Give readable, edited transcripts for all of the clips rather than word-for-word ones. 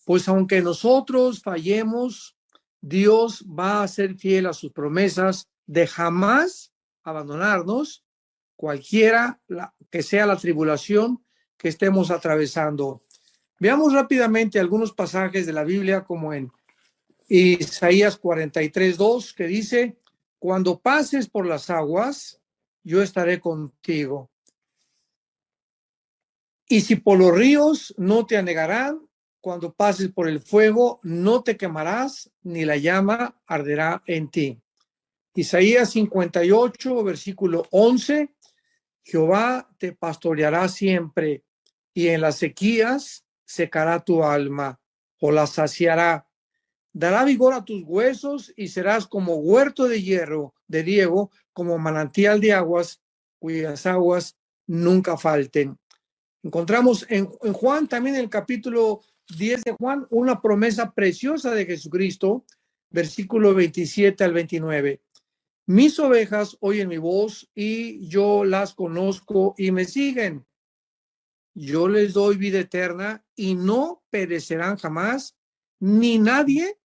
Pues aunque nosotros fallemos, Dios va a ser fiel a sus promesas de jamás abandonarnos, cualquiera que sea la tribulación que estemos atravesando. Veamos rápidamente algunos pasajes de la Biblia, como en Isaías 43:2, que dice: cuando pases por las aguas, yo estaré contigo. Y si por los ríos, no te anegarán. Cuando pases por el fuego, no te quemarás, ni la llama arderá en ti. Isaías 58, versículo 11. Jehová te pastoreará siempre, y en las sequías secará tu alma, o la saciará. Dará vigor a tus huesos, y serás como huerto de hierro, de riego, como manantial de aguas, cuyas aguas nunca falten. Encontramos en Juan, también en el capítulo 10 de Juan, una promesa preciosa de Jesucristo, versículo 27 al 29. Mis ovejas oyen mi voz, y yo las conozco y me siguen. Yo les doy vida eterna y no perecerán jamás, ni nadie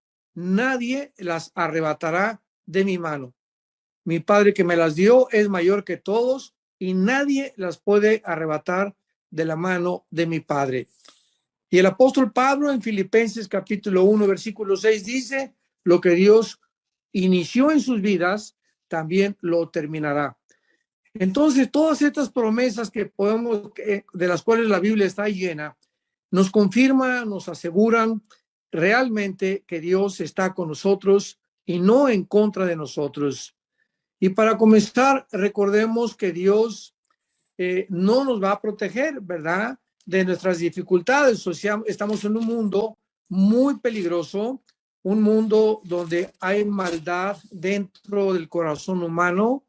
las arrebatará de mi mano. Mi Padre que me las dio es mayor que todos, y nadie las puede arrebatar de la mano de mi Padre. Y el apóstol Pablo en Filipenses capítulo 1, versículo 6 dice: lo que Dios inició en sus vidas, también lo terminará. Entonces, todas estas promesas de las cuales la Biblia está llena, nos confirman, nos aseguran realmente que Dios está con nosotros y no en contra de nosotros. Y para comenzar, recordemos que Dios no nos va a proteger, ¿verdad?, de nuestras dificultades. O sea, estamos en un mundo muy peligroso, un mundo donde hay maldad dentro del corazón humano,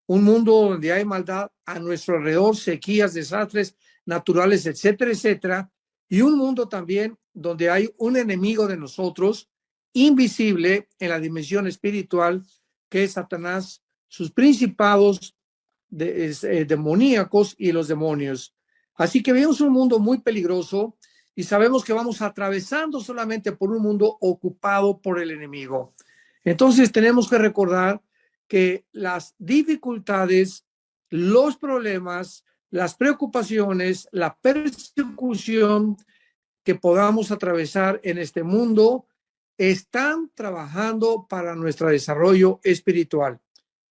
un mundo donde hay maldad a nuestro alrededor, sequías, desastres naturales, etcétera, etcétera, y un mundo también donde hay un enemigo de nosotros, invisible en la dimensión espiritual, que es Satanás, sus principados demoníacos y los demonios. Así que vemos un mundo muy peligroso y sabemos que vamos atravesando solamente por un mundo ocupado por el enemigo. Entonces tenemos que recordar que las dificultades, los problemas, las preocupaciones, la persecución que podamos atravesar en este mundo están trabajando para nuestro desarrollo espiritual.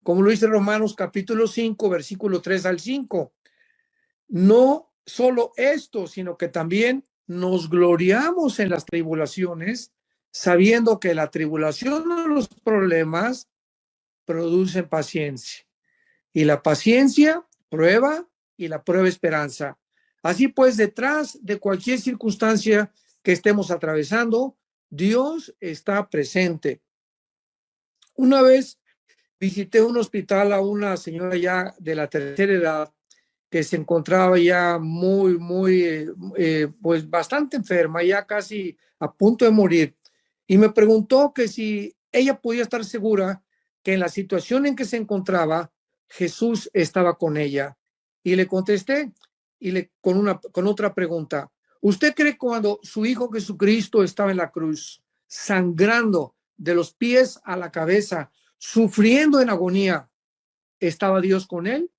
Como lo dice Romanos capítulo 5, versículo 3 al 5. No solo esto, sino que también nos gloriamos en las tribulaciones, sabiendo que la tribulación o los problemas producen paciencia. Y la paciencia, prueba, y la prueba, esperanza. Así pues, detrás de cualquier circunstancia que estemos atravesando, Dios está presente. Una vez visité un hospital a una señora ya de la tercera edad que se encontraba ya pues bastante enferma, ya casi a punto de morir. Y me preguntó que si ella podía estar segura que en la situación en que se encontraba, Jesús estaba con ella. Y le contesté con otra pregunta. ¿Usted cree cuando su hijo Jesucristo estaba en la cruz, sangrando de los pies a la cabeza, sufriendo en agonía, estaba Dios con él?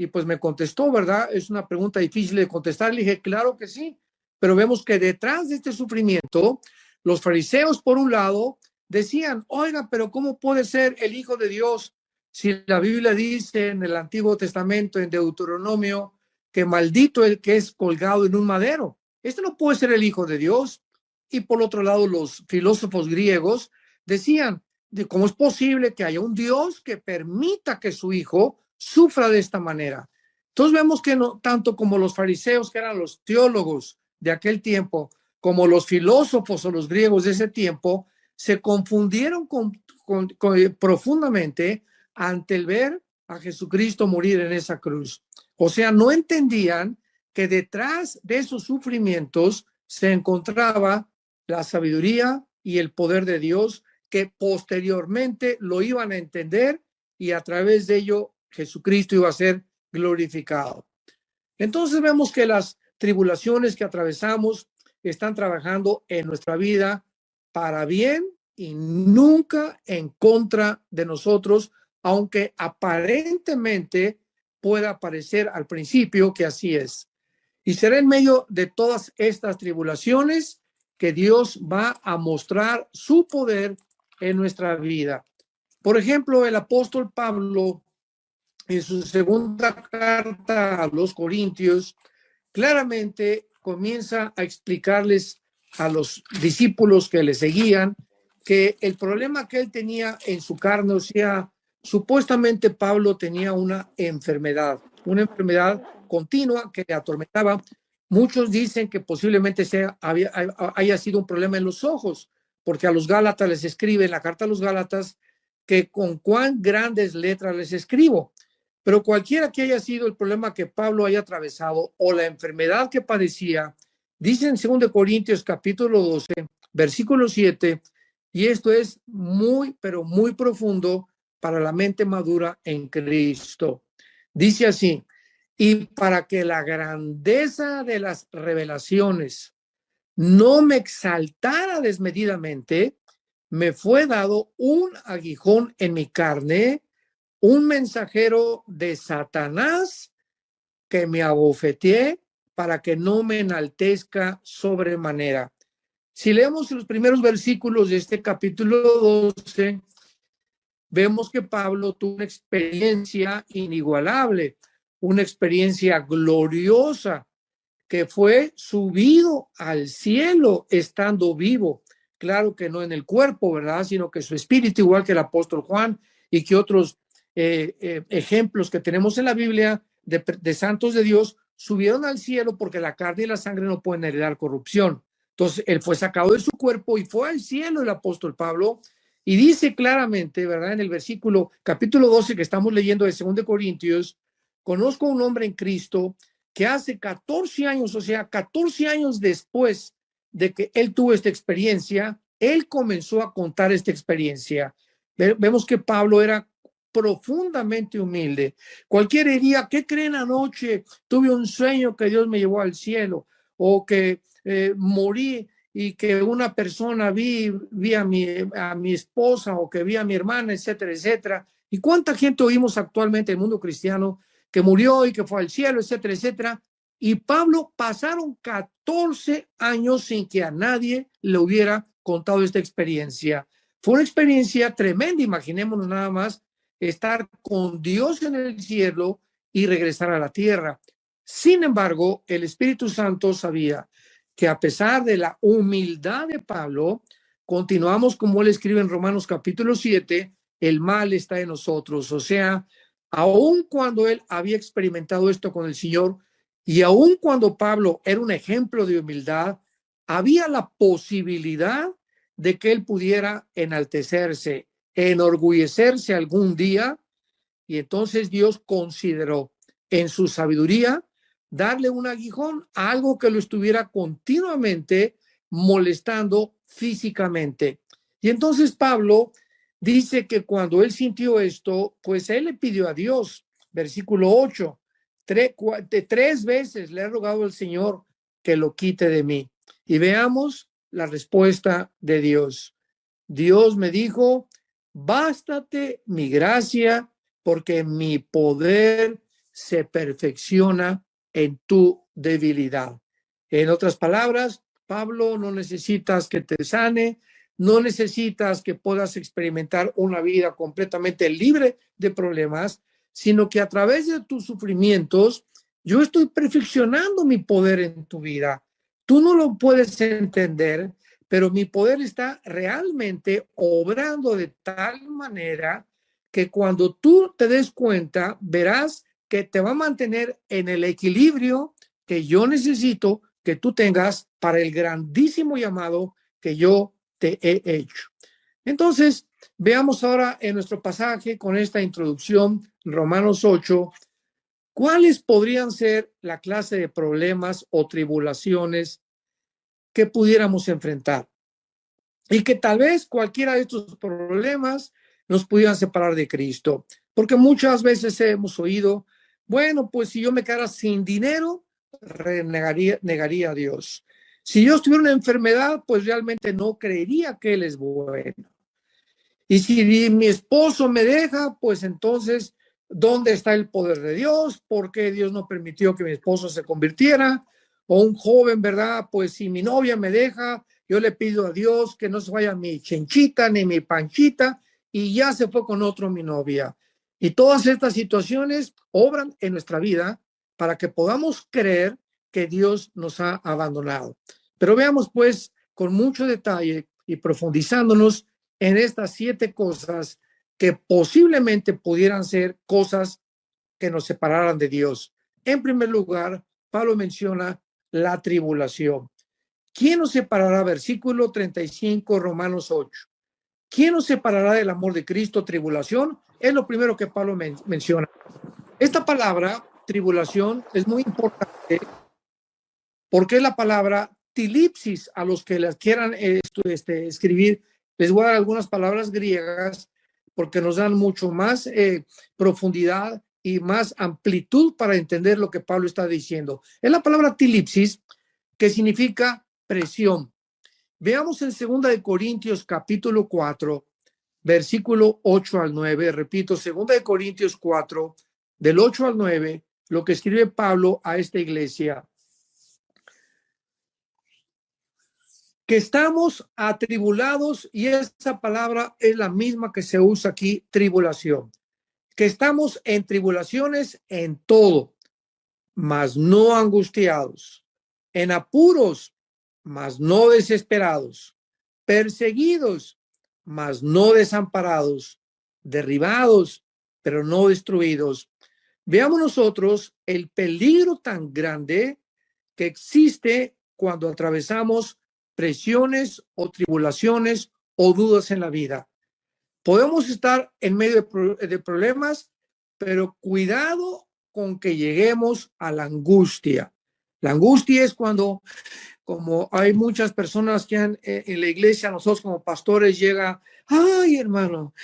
Y pues me contestó, ¿verdad? Es una pregunta difícil de contestar. Le dije, claro que sí, pero vemos que detrás de este sufrimiento, los fariseos, por un lado, decían: oiga, pero ¿cómo puede ser el Hijo de Dios si la Biblia dice en el Antiguo Testamento, en Deuteronomio, que maldito el que es colgado en un madero? Este no puede ser el Hijo de Dios. Y por otro lado, los filósofos griegos decían: de cómo es posible que haya un Dios que permita que su hijo sufra de esta manera. Entonces vemos que no tanto como los fariseos, que eran los teólogos de aquel tiempo, como los filósofos o los griegos de ese tiempo, se confundieron profundamente ante el ver a Jesucristo morir en esa cruz. O sea, no entendían que detrás de esos sufrimientos se encontraba la sabiduría y el poder de Dios, que posteriormente lo iban a entender, y a través de ello Jesucristo iba a ser glorificado. Entonces vemos que las tribulaciones que atravesamos están trabajando en nuestra vida para bien y nunca en contra de nosotros, aunque aparentemente pueda parecer al principio que así es. Y será en medio de todas estas tribulaciones que Dios va a mostrar su poder en nuestra vida. Por ejemplo, el apóstol Pablo, en su segunda carta a los Corintios, claramente comienza a explicarles a los discípulos que le seguían que el problema que él tenía en su carne, o sea, supuestamente Pablo tenía una enfermedad continua que le atormentaba. Muchos dicen que posiblemente haya sido un problema en los ojos, porque a los Gálatas les escribe en la carta a los Gálatas que con cuán grandes letras les escribo. Pero cualquiera que haya sido el problema que Pablo haya atravesado o la enfermedad que padecía, dice en 2 Corintios capítulo 12, versículo 7, y esto es muy, pero muy profundo para la mente madura en Cristo. Dice así: y para que la grandeza de las revelaciones no me exaltara desmedidamente, me fue dado un aguijón en mi carne, un mensajero de Satanás que me abofeteé para que no me enaltezca sobremanera. Si leemos los primeros versículos de este capítulo 12, vemos que Pablo tuvo una experiencia inigualable, una experiencia gloriosa, que fue subido al cielo estando vivo. Claro que no en el cuerpo, ¿verdad? Sino que su espíritu, igual que el apóstol Juan y que otros ejemplos que tenemos en la Biblia de santos de Dios, subieron al cielo porque la carne y la sangre no pueden heredar corrupción. Entonces, él fue sacado de su cuerpo y fue al cielo el apóstol Pablo, y dice claramente, ¿verdad? En el versículo, capítulo 12 que estamos leyendo de 2 Corintios, conozco a un hombre en Cristo que hace 14 años, o sea, 14 años después de que él tuvo esta experiencia, él comenzó a contar esta experiencia. Vemos que Pablo era profundamente humilde. Cualquiera diría: ¿qué creen anoche? Tuve un sueño que Dios me llevó al cielo, o que morí y que una persona vi a mi esposa, o que vi a mi hermana, etcétera, etcétera. ¿Y cuánta gente oímos actualmente en el mundo cristiano que murió y que fue al cielo, etcétera, etcétera? Y Pablo pasaron 14 años sin que a nadie le hubiera contado esta experiencia. Fue una experiencia tremenda. Imaginémonos nada más estar con Dios en el cielo y regresar a la tierra. Sin embargo, el Espíritu Santo sabía que a pesar de la humildad de Pablo, continuamos como él escribe en Romanos capítulo 7, el mal está en nosotros. O sea, aun cuando él había experimentado esto con el Señor, y aun cuando Pablo era un ejemplo de humildad, había la posibilidad de que él pudiera enaltecerse, enorgullecerse algún día, y entonces Dios consideró en su sabiduría darle un aguijón a algo que lo estuviera continuamente molestando físicamente. Y entonces Pablo dice que cuando él sintió esto, pues él le pidió a Dios, versículo 8, tres veces le he rogado al Señor que lo quite de mí. Y veamos la respuesta de Dios. Dios me dijo: bástate mi gracia, porque mi poder se perfecciona en tu debilidad. En otras palabras, Pablo, no necesitas que te sane, no necesitas que puedas experimentar una vida completamente libre de problemas, sino que a través de tus sufrimientos, yo estoy perfeccionando mi poder en tu vida. Tú no lo puedes entender, pero mi poder está realmente obrando de tal manera que cuando tú te des cuenta, verás que te va a mantener en el equilibrio que yo necesito que tú tengas para el grandísimo llamado que yo te he hecho. Entonces, veamos ahora en nuestro pasaje con esta introducción, Romanos 8, cuáles podrían ser la clase de problemas o tribulaciones que pudiéramos enfrentar, y que tal vez cualquiera de estos problemas nos pudieran separar de Cristo. Porque muchas veces hemos oído: bueno, pues si yo me quedara sin dinero, negaría a Dios. Si Dios tuviera una enfermedad, pues realmente no creería que Él es bueno. Y si mi esposo me deja, pues entonces, ¿dónde está el poder de Dios? ¿Por qué Dios no permitió que mi esposo se convirtiera? O un joven, ¿verdad? Pues si mi novia me deja, yo le pido a Dios que no se vaya mi chenchita ni mi panchita, y ya se fue con otro mi novia. Y todas estas situaciones obran en nuestra vida para que podamos creer que Dios nos ha abandonado. Pero veamos pues con mucho detalle y profundizándonos en estas 7 cosas que posiblemente pudieran ser cosas que nos separaran de Dios. En primer lugar, Pablo menciona la tribulación. ¿Quién nos separará? Versículo 35, Romanos 8. ¿Quién nos separará del amor de Cristo? Tribulación. Es lo primero que Pablo menciona. Esta palabra, tribulación, es muy importante porque es la palabra tilipsis. A los que las quieran escribir, les voy a dar algunas palabras griegas porque nos dan mucho más profundidad y más amplitud para entender lo que Pablo está diciendo. Es la palabra tilipsis, que significa presión. Veamos en 2 de Corintios capítulo 4, versículo 8 al 9. Repito, 2 de Corintios 4, del 8 al 9, lo que escribe Pablo a esta iglesia. Que estamos atribulados, y esa palabra es la misma que se usa aquí, tribulación. Que estamos en tribulaciones en todo, mas no angustiados, en apuros, mas no desesperados, perseguidos, mas no desamparados, derribados, pero no destruidos. Veamos nosotros el peligro tan grande que existe cuando atravesamos presiones o tribulaciones o dudas en la vida. Podemos estar en medio de problemas, pero cuidado con que lleguemos a la angustia. La angustia es cuando, como hay muchas personas que en la iglesia, nosotros como pastores llega, ay hermano,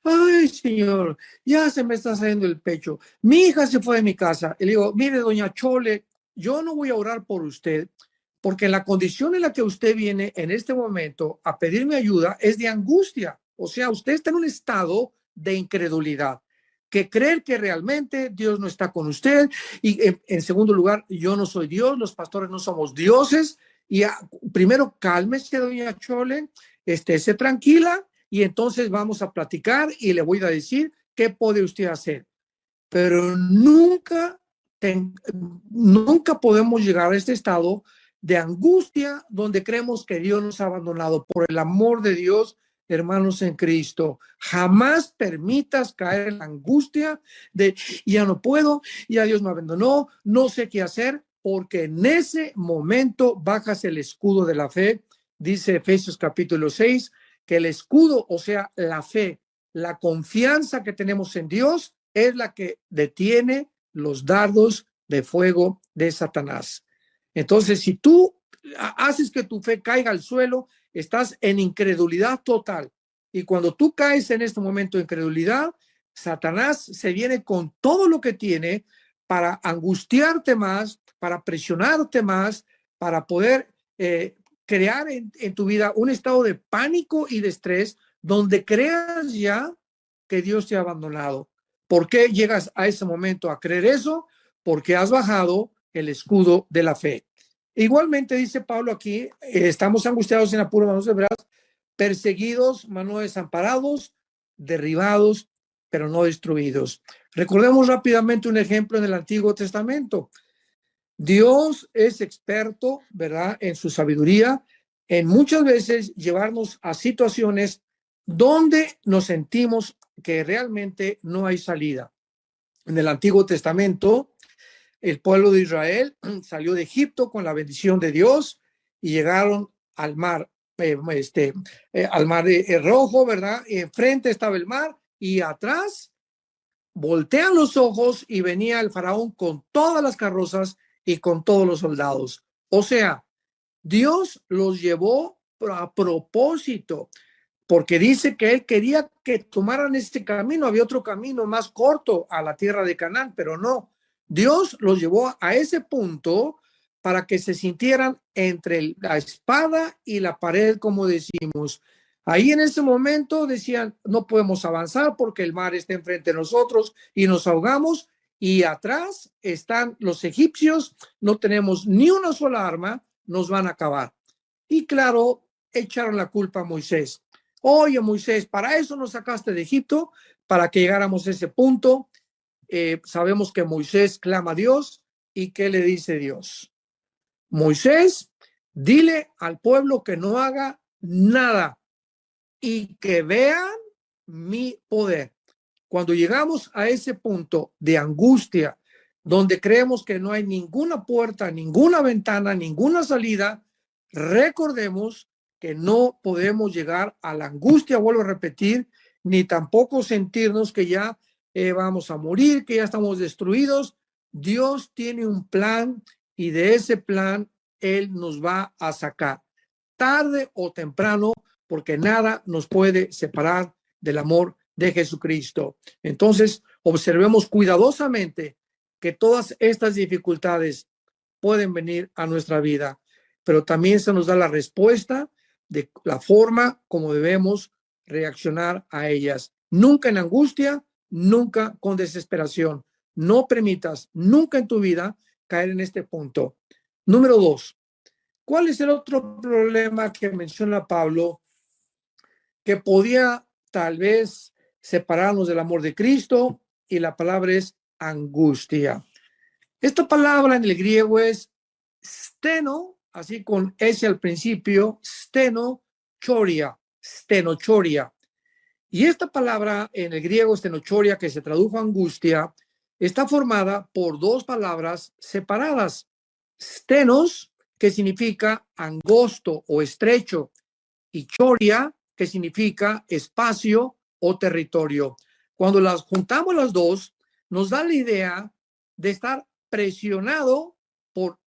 ay señor, ya se me está saliendo el pecho. Mi hija se fue de mi casa. Y le digo, mire doña Chole, yo no voy a orar por usted, porque la condición en la que usted viene en este momento a pedirme ayuda es de angustia. O sea, usted está en un estado de incredulidad, que creer que realmente Dios no está con usted. Y en segundo lugar, yo no soy Dios, los pastores no somos dioses. Y primero, cálmese, doña Chole, estése tranquila, y entonces vamos a platicar y le voy a decir qué puede usted hacer. Pero nunca podemos llegar a este estado de angustia donde creemos que Dios nos ha abandonado. Por el amor de Dios, hermanos en Cristo, jamás permitas caer en la angustia de ya no puedo, ya Dios me abandonó, no sé qué hacer, porque en ese momento bajas el escudo de la fe. Dice Efesios capítulo 6, que el escudo, o sea, la fe, la confianza que tenemos en Dios, es la que detiene los dardos de fuego de Satanás. Entonces, si tú haces que tu fe caiga al suelo, estás en incredulidad total. Y cuando tú caes en este momento de incredulidad, Satanás se viene con todo lo que tiene para angustiarte más, para presionarte más, para poder crear en tu vida un estado de pánico y de estrés donde creas ya que Dios te ha abandonado. ¿Por qué llegas a ese momento a creer eso? Porque has bajado el escudo de la fe. Igualmente dice Pablo aquí, estamos angustiados en apuro, manos hebreas, perseguidos, mas no desamparados, derribados, pero no destruidos. Recordemos rápidamente un ejemplo en el Antiguo Testamento. Dios es experto, ¿verdad?, en su sabiduría, en muchas veces llevarnos a situaciones donde nos sentimos que realmente no hay salida. En el Antiguo Testamento, el pueblo de Israel salió de Egipto con la bendición de Dios y llegaron al mar, al mar rojo, ¿verdad? Y enfrente estaba el mar y atrás voltean los ojos y venía el faraón con todas las carrozas y con todos los soldados. O sea, Dios los llevó a propósito, porque dice que él quería que tomaran este camino. Había otro camino más corto a la tierra de Canaán, pero no. Dios los llevó a ese punto para que se sintieran entre la espada y la pared, como decimos. Ahí en ese momento decían, no podemos avanzar porque el mar está enfrente de nosotros y nos ahogamos, y atrás están los egipcios, no tenemos ni una sola arma, nos van a acabar. Y claro, echaron la culpa a Moisés. Oye, Moisés, para eso nos sacaste de Egipto, para que llegáramos a ese punto. Sabemos que Moisés clama a Dios, y ¿qué le dice Dios? Moisés, dile al pueblo que no haga nada y que vean mi poder. Cuando llegamos a ese punto de angustia, donde creemos que no hay ninguna puerta, ninguna ventana, ninguna salida, recordemos que no podemos llegar a la angustia, vuelvo a repetir, ni tampoco sentirnos que ya vamos a morir, que ya estamos destruidos. Dios tiene un plan, y de ese plan Él nos va a sacar, tarde o temprano, porque nada nos puede separar del amor de Jesucristo. Entonces, observemos cuidadosamente que todas estas dificultades pueden venir a nuestra vida, pero también se nos da la respuesta de la forma como debemos reaccionar a ellas. Nunca en angustia, nunca con desesperación. No permitas nunca en tu vida caer en este punto. Número 2. ¿Cuál es el otro problema que menciona Pablo que podía tal vez separarnos del amor de Cristo? Y la palabra es angustia. Esta palabra en el griego es steno, así con S al principio, stenochoria. Y esta palabra en el griego stenochoria, que se tradujo angustia, está formada por dos palabras separadas. Stenos, que significa angosto o estrecho, y choria, que significa espacio o territorio. Cuando las juntamos las dos, nos da la idea de estar presionado por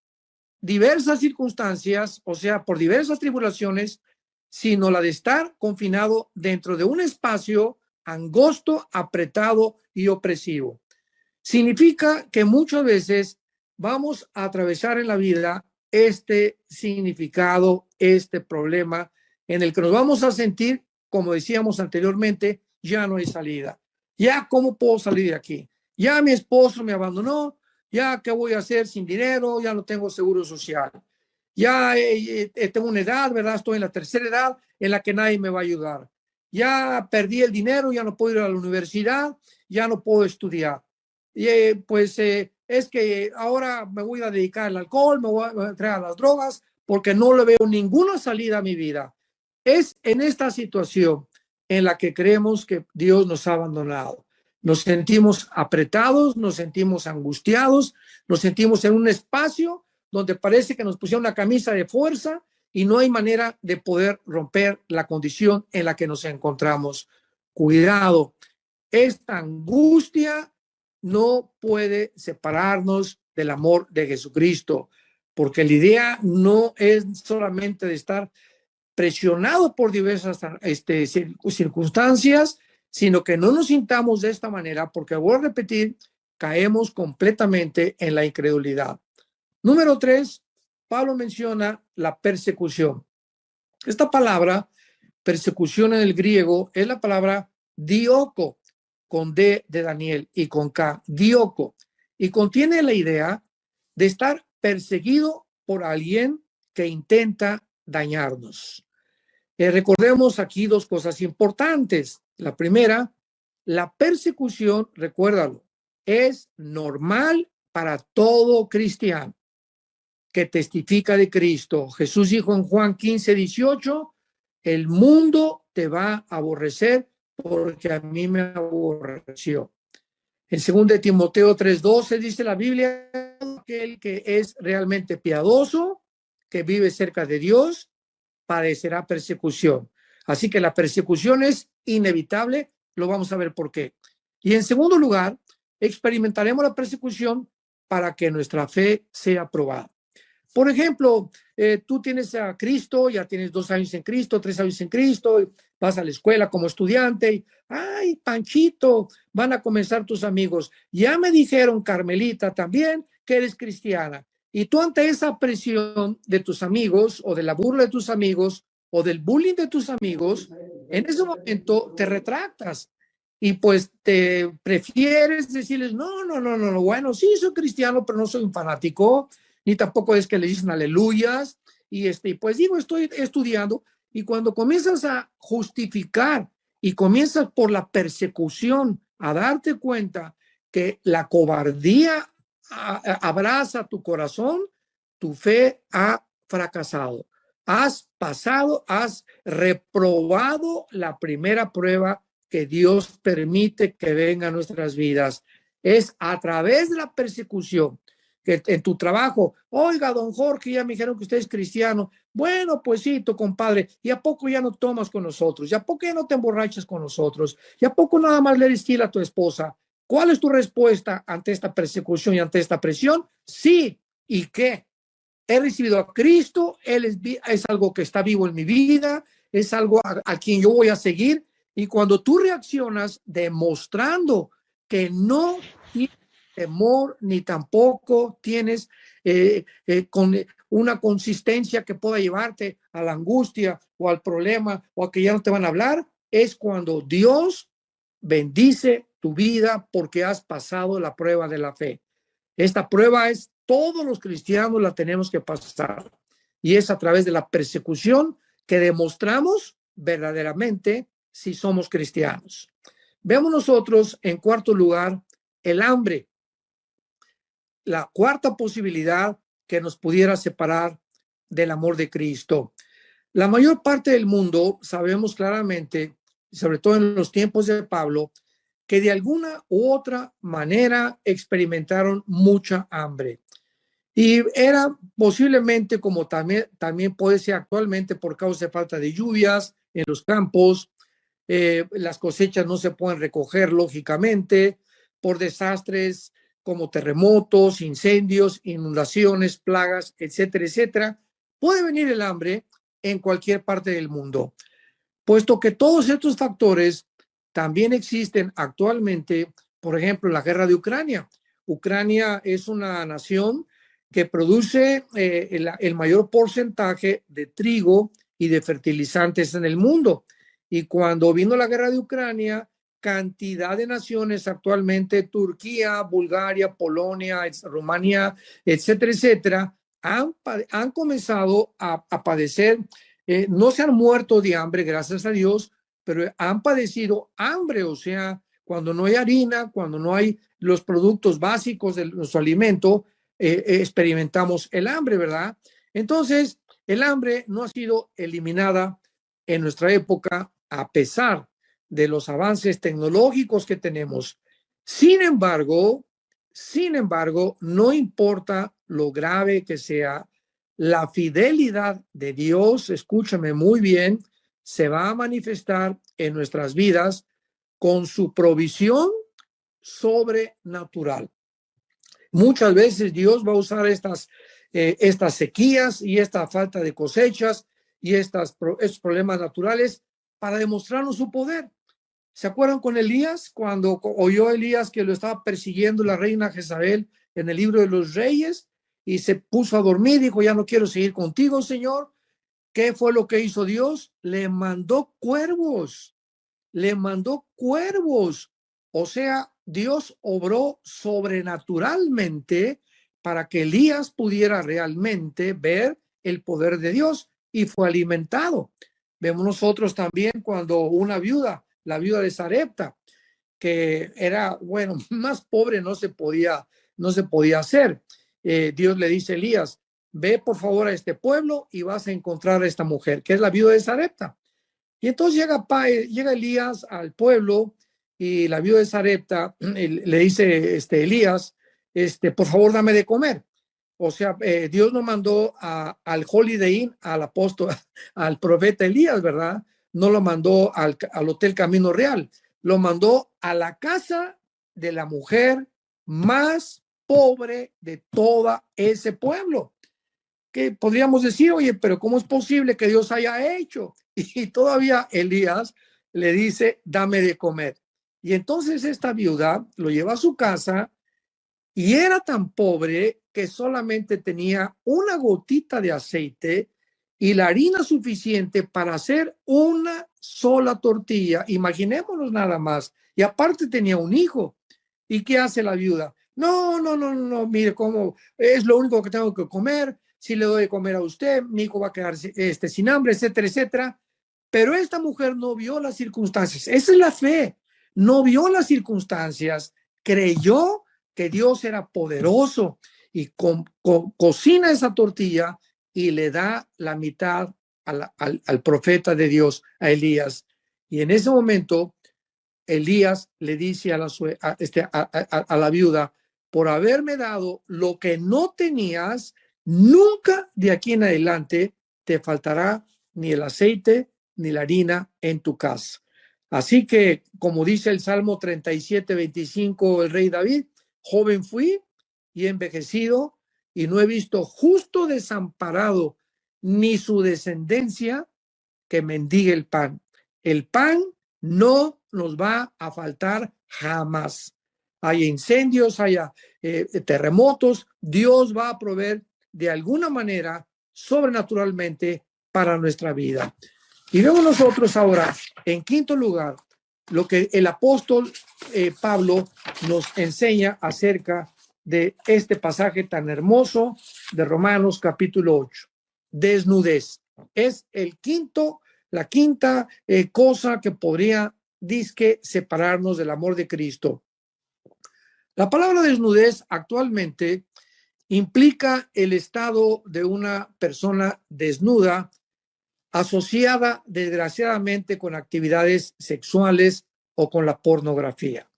diversas circunstancias, o sea, por diversas tribulaciones, sino la de estar confinado dentro de un espacio angosto, apretado y opresivo. Significa que muchas veces vamos a atravesar en la vida este significado, este problema, en el que nos vamos a sentir, como decíamos anteriormente, ya no hay salida. Ya, ¿cómo puedo salir de aquí? Ya mi esposo me abandonó, ya, ¿qué voy a hacer sin dinero? Ya no tengo seguro social. Ya tengo una edad, ¿verdad? Estoy en la tercera edad en la que nadie me va a ayudar. Ya perdí el dinero, ya no puedo ir a la universidad, ya no puedo estudiar. Y es que ahora me voy a dedicar al alcohol, me voy a entregar a las drogas, porque no le veo ninguna salida a mi vida. Es en esta situación en la que creemos que Dios nos ha abandonado. Nos sentimos apretados, nos sentimos angustiados, nos sentimos en un espacio donde parece que nos pusieron una camisa de fuerza y no hay manera de poder romper la condición en la que nos encontramos. Cuidado, esta angustia no puede separarnos del amor de Jesucristo, porque la idea no es solamente de estar presionado por diversas circunstancias, sino que no nos sintamos de esta manera, porque voy a repetir, caemos completamente en la incredulidad. Número 3, Pablo menciona la persecución. Esta palabra, persecución en el griego, es la palabra dioko, con D de Daniel y con K, dioko, y contiene la idea de estar perseguido por alguien que intenta dañarnos. Recordemos aquí dos cosas importantes. La primera, la persecución, recuérdalo, es normal para todo cristiano que testifica de Cristo. Jesús dijo en Juan 15:18, el mundo te va a aborrecer porque a mí me aborreció. En 2 Timoteo 3:12 dice la Biblia, aquel que es realmente piadoso, que vive cerca de Dios, padecerá persecución. Así que la persecución es inevitable, lo vamos a ver por qué. Y en segundo lugar, experimentaremos la persecución para que nuestra fe sea probada. Por ejemplo, tú tienes a Cristo, ya tienes 2 años en Cristo, 3 años en Cristo, vas a la escuela como estudiante y, ay, Panchito, van a comenzar tus amigos. Ya me dijeron, Carmelita, también que eres cristiana. Y tú ante esa presión de tus amigos o de la burla de tus amigos o del bullying de tus amigos, en ese momento te retractas y pues te prefieres decirles, no, no, no, no, no, bueno, sí soy cristiano, pero no soy un fanático, ni tampoco es que le dicen aleluyas, y pues digo, estoy estudiando, y cuando comienzas a justificar y comienzas por la persecución a darte cuenta que la cobardía abraza tu corazón, tu fe ha fracasado. Has pasado, has reprobado la primera prueba que Dios permite que venga a nuestras vidas. Es a través de la persecución que en tu trabajo, oiga, don Jorge, ya me dijeron que usted es cristiano. Bueno, pues sí, tu compadre, ¿y a poco ya no tomas con nosotros? ¿Y a poco ya no te emborrachas con nosotros? ¿Y a poco nada más le eres fiel a tu esposa? ¿Cuál es tu respuesta ante esta persecución y ante esta presión? Sí. ¿Y qué? He recibido a Cristo, Él es algo que está vivo en mi vida, es algo a quien yo voy a seguir. Y cuando tú reaccionas demostrando que no tienes temor ni tampoco tienes con una consistencia que pueda llevarte a la angustia o al problema o a que ya no te van a hablar, es cuando Dios bendice tu vida porque has pasado la prueba de la fe. Esta prueba es, todos los cristianos la tenemos que pasar, y es a través de la persecución que demostramos verdaderamente si somos cristianos. Vemos nosotros, en cuarto lugar, el hambre. La cuarta posibilidad que nos pudiera separar del amor de Cristo. La mayor parte del mundo sabemos claramente, sobre todo en los tiempos de Pablo, que de alguna u otra manera experimentaron mucha hambre. Y era posiblemente, como también puede ser actualmente, por causa de falta de lluvias en los campos, las cosechas no se pueden recoger lógicamente, por desastres como terremotos, incendios, inundaciones, plagas, etcétera, etcétera. Puede venir el hambre en cualquier parte del mundo, puesto que todos estos factores también existen actualmente. Por ejemplo, la guerra de Ucrania. Ucrania es una nación que produce el mayor porcentaje de trigo y de fertilizantes en el mundo. Y cuando vino la guerra de Ucrania, cantidad de naciones actualmente, Turquía, Bulgaria, Polonia, Rumanía, etcétera, etcétera, han comenzado a padecer. No se han muerto de hambre, gracias a Dios, pero han padecido hambre, o sea, cuando no hay harina, cuando no hay los productos básicos de nuestro alimento, experimentamos el hambre, ¿verdad? Entonces, el hambre no ha sido eliminada en nuestra época a pesar de los avances tecnológicos que tenemos. Sin embargo, no importa lo grave que sea, la fidelidad de Dios, escúchame muy bien, se va a manifestar en nuestras vidas con su provisión sobrenatural. Muchas veces Dios va a usar estas sequías y esta falta de cosechas y estos problemas naturales para demostrarnos su poder. ¿Se acuerdan con Elías? Cuando oyó Elías que lo estaba persiguiendo la reina Jezabel en el libro de los Reyes y se puso a dormir, dijo, ya no quiero seguir contigo, Señor. ¿Qué fue lo que hizo Dios? Le mandó cuervos. O sea, Dios obró sobrenaturalmente para que Elías pudiera realmente ver el poder de Dios y fue alimentado. Vemos nosotros también cuando una viuda, la viuda de Sarepta, que era, bueno, más pobre no se podía hacer. Dios le dice a Elías, ve por favor a este pueblo y vas a encontrar a esta mujer, que es la viuda de Sarepta. Y entonces llega Elías al pueblo y la viuda de Sarepta le dice Elías, por favor dame de comer. O sea, Dios no mandó al Holiday Inn, al apóstol, al profeta Elías, ¿verdad? No lo mandó al Hotel Camino Real, lo mandó a la casa de la mujer más pobre de todo ese pueblo. Que podríamos decir, oye, pero ¿cómo es posible que Dios haya hecho? Y todavía Elías le dice, dame de comer. Y entonces esta viuda lo lleva a su casa y era tan pobre que solamente tenía una gotita de aceite y la harina suficiente para hacer una sola tortilla. Imaginémonos nada más. Y aparte tenía un hijo. ¿Y qué hace la viuda? No, no, no, no, mire cómo es lo único que tengo que comer. Si le doy de comer a usted, mi hijo va a quedar sin hambre, etcétera, etcétera. Pero esta mujer no vio las circunstancias. Esa es la fe. No vio las circunstancias. Creyó que Dios era poderoso y cocina esa tortilla y le da la mitad al profeta de Dios, a Elías. Y en ese momento, Elías le dice a la viuda, por haberme dado lo que no tenías, nunca de aquí en adelante te faltará ni el aceite ni la harina en tu casa. Así que, como dice el Salmo 37:25, el rey David, joven fui y envejecido, y no he visto justo desamparado, ni su descendencia que mendigue el pan. El pan no nos va a faltar jamás. Haya incendios, haya terremotos, Dios va a proveer de alguna manera sobrenaturalmente para nuestra vida. Y vemos nosotros ahora, en quinto lugar, lo que el apóstol Pablo nos enseña acerca de este pasaje tan hermoso de Romanos capítulo 8. Desnudez. Es la quinta cosa que podría, dizque, separarnos del amor de Cristo. La palabra desnudez actualmente implica el estado de una persona desnuda asociada desgraciadamente con actividades sexuales o con la pornografía.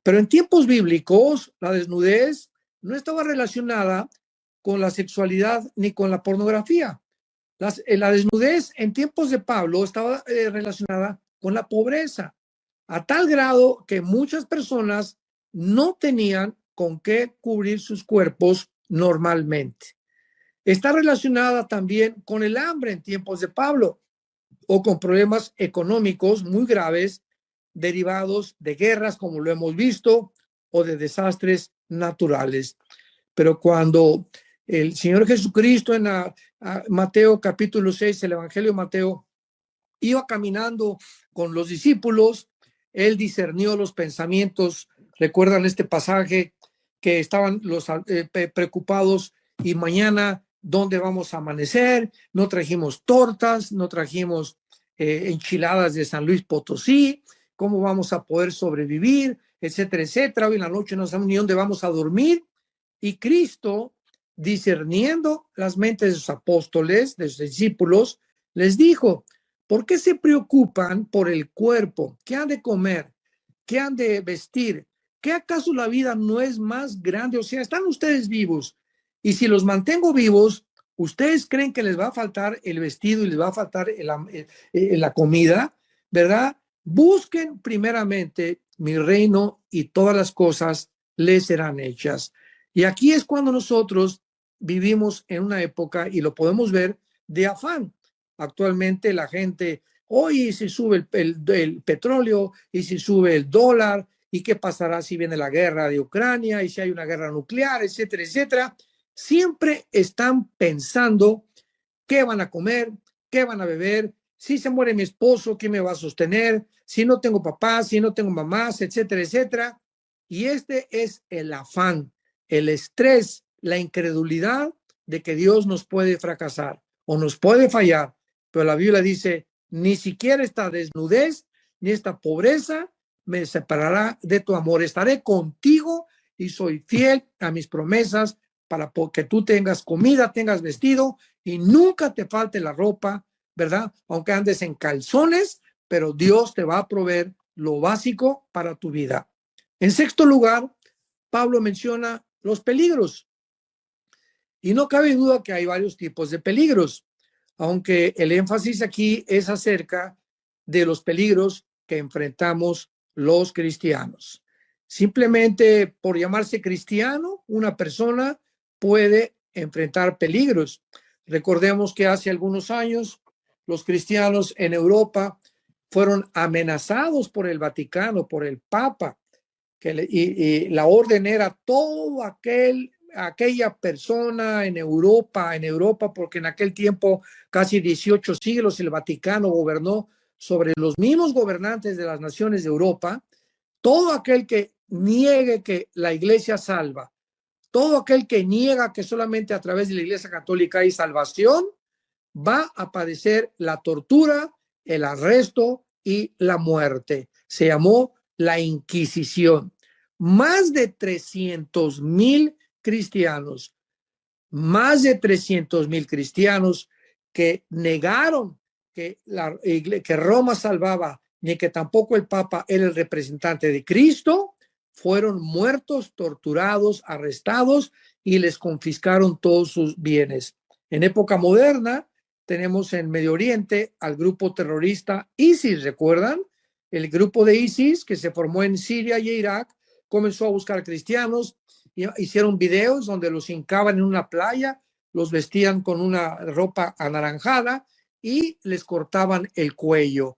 Pero en tiempos bíblicos, la desnudez no estaba relacionada con la sexualidad ni con la pornografía. La desnudez en tiempos de Pablo estaba relacionada con la pobreza, a tal grado que muchas personas no tenían con qué cubrir sus cuerpos normalmente. Está relacionada también con el hambre en tiempos de Pablo o con problemas económicos muy graves derivados de guerras, como lo hemos visto, o de desastres naturales. Pero cuando el Señor Jesucristo en Mateo capítulo 6, el Evangelio de Mateo, iba caminando con los discípulos, él discernió los pensamientos. Recuerdan este pasaje que estaban los preocupados y mañana, ¿dónde vamos a amanecer? No trajimos tortas, no trajimos enchiladas de San Luis Potosí, ¿cómo vamos a poder sobrevivir? Etcétera, etcétera. Hoy en la noche no sabemos ni dónde vamos a dormir. Y Cristo, discerniendo las mentes de sus apóstoles, de sus discípulos, les dijo, ¿por qué se preocupan por el cuerpo? ¿Qué han de comer? ¿Qué han de vestir? ¿Qué acaso la vida no es más grande? O sea, están ustedes vivos. Y si los mantengo vivos, ¿ustedes creen que les va a faltar el vestido y les va a faltar la comida? ¿Verdad? Busquen primeramente mi reino y todas las cosas les serán hechas. Y aquí es cuando nosotros vivimos en una época, y lo podemos ver, de afán. Actualmente la gente, oye, si sube el petróleo y si sube el dólar, y qué pasará si viene la guerra de Ucrania y si hay una guerra nuclear, etcétera, etcétera. Siempre están pensando qué van a comer, qué van a beber, si se muere mi esposo, ¿quién me va a sostener? Si no tengo papás, si no tengo mamás, etcétera, etcétera. Y este es el afán, el estrés, la incredulidad de que Dios nos puede fracasar o nos puede fallar. Pero la Biblia dice, ni siquiera esta desnudez ni esta pobreza me separará de tu amor. Estaré contigo y soy fiel a mis promesas para que tú tengas comida, tengas vestido y nunca te falte la ropa, ¿verdad? Aunque andes en calzones, pero Dios te va a proveer lo básico para tu vida. En sexto lugar, Pablo menciona los peligros. Y no cabe duda que hay varios tipos de peligros, aunque el énfasis aquí es acerca de los peligros que enfrentamos los cristianos. Simplemente por llamarse cristiano, una persona puede enfrentar peligros. Recordemos que hace algunos años los cristianos en Europa fueron amenazados por el Vaticano, por el Papa, y la orden era todo aquel aquella persona en Europa, porque en aquel tiempo, casi 18 siglos, el Vaticano gobernó sobre los mismos gobernantes de las naciones de Europa. Todo aquel que niegue que la iglesia salva, todo aquel que niega que solamente a través de la iglesia católica hay salvación, va a padecer la tortura, el arresto y la muerte. Se llamó la Inquisición. Más de 300,000 cristianos, más de 300,000 cristianos que negaron que Roma salvaba, ni que tampoco el Papa era el representante de Cristo, fueron muertos, torturados, arrestados y les confiscaron todos sus bienes. En época moderna, tenemos en Medio Oriente al grupo terrorista ISIS, ¿recuerdan? El grupo de ISIS que se formó en Siria y Irak comenzó a buscar cristianos, hicieron videos donde los hincaban en una playa, los vestían con una ropa anaranjada y les cortaban el cuello.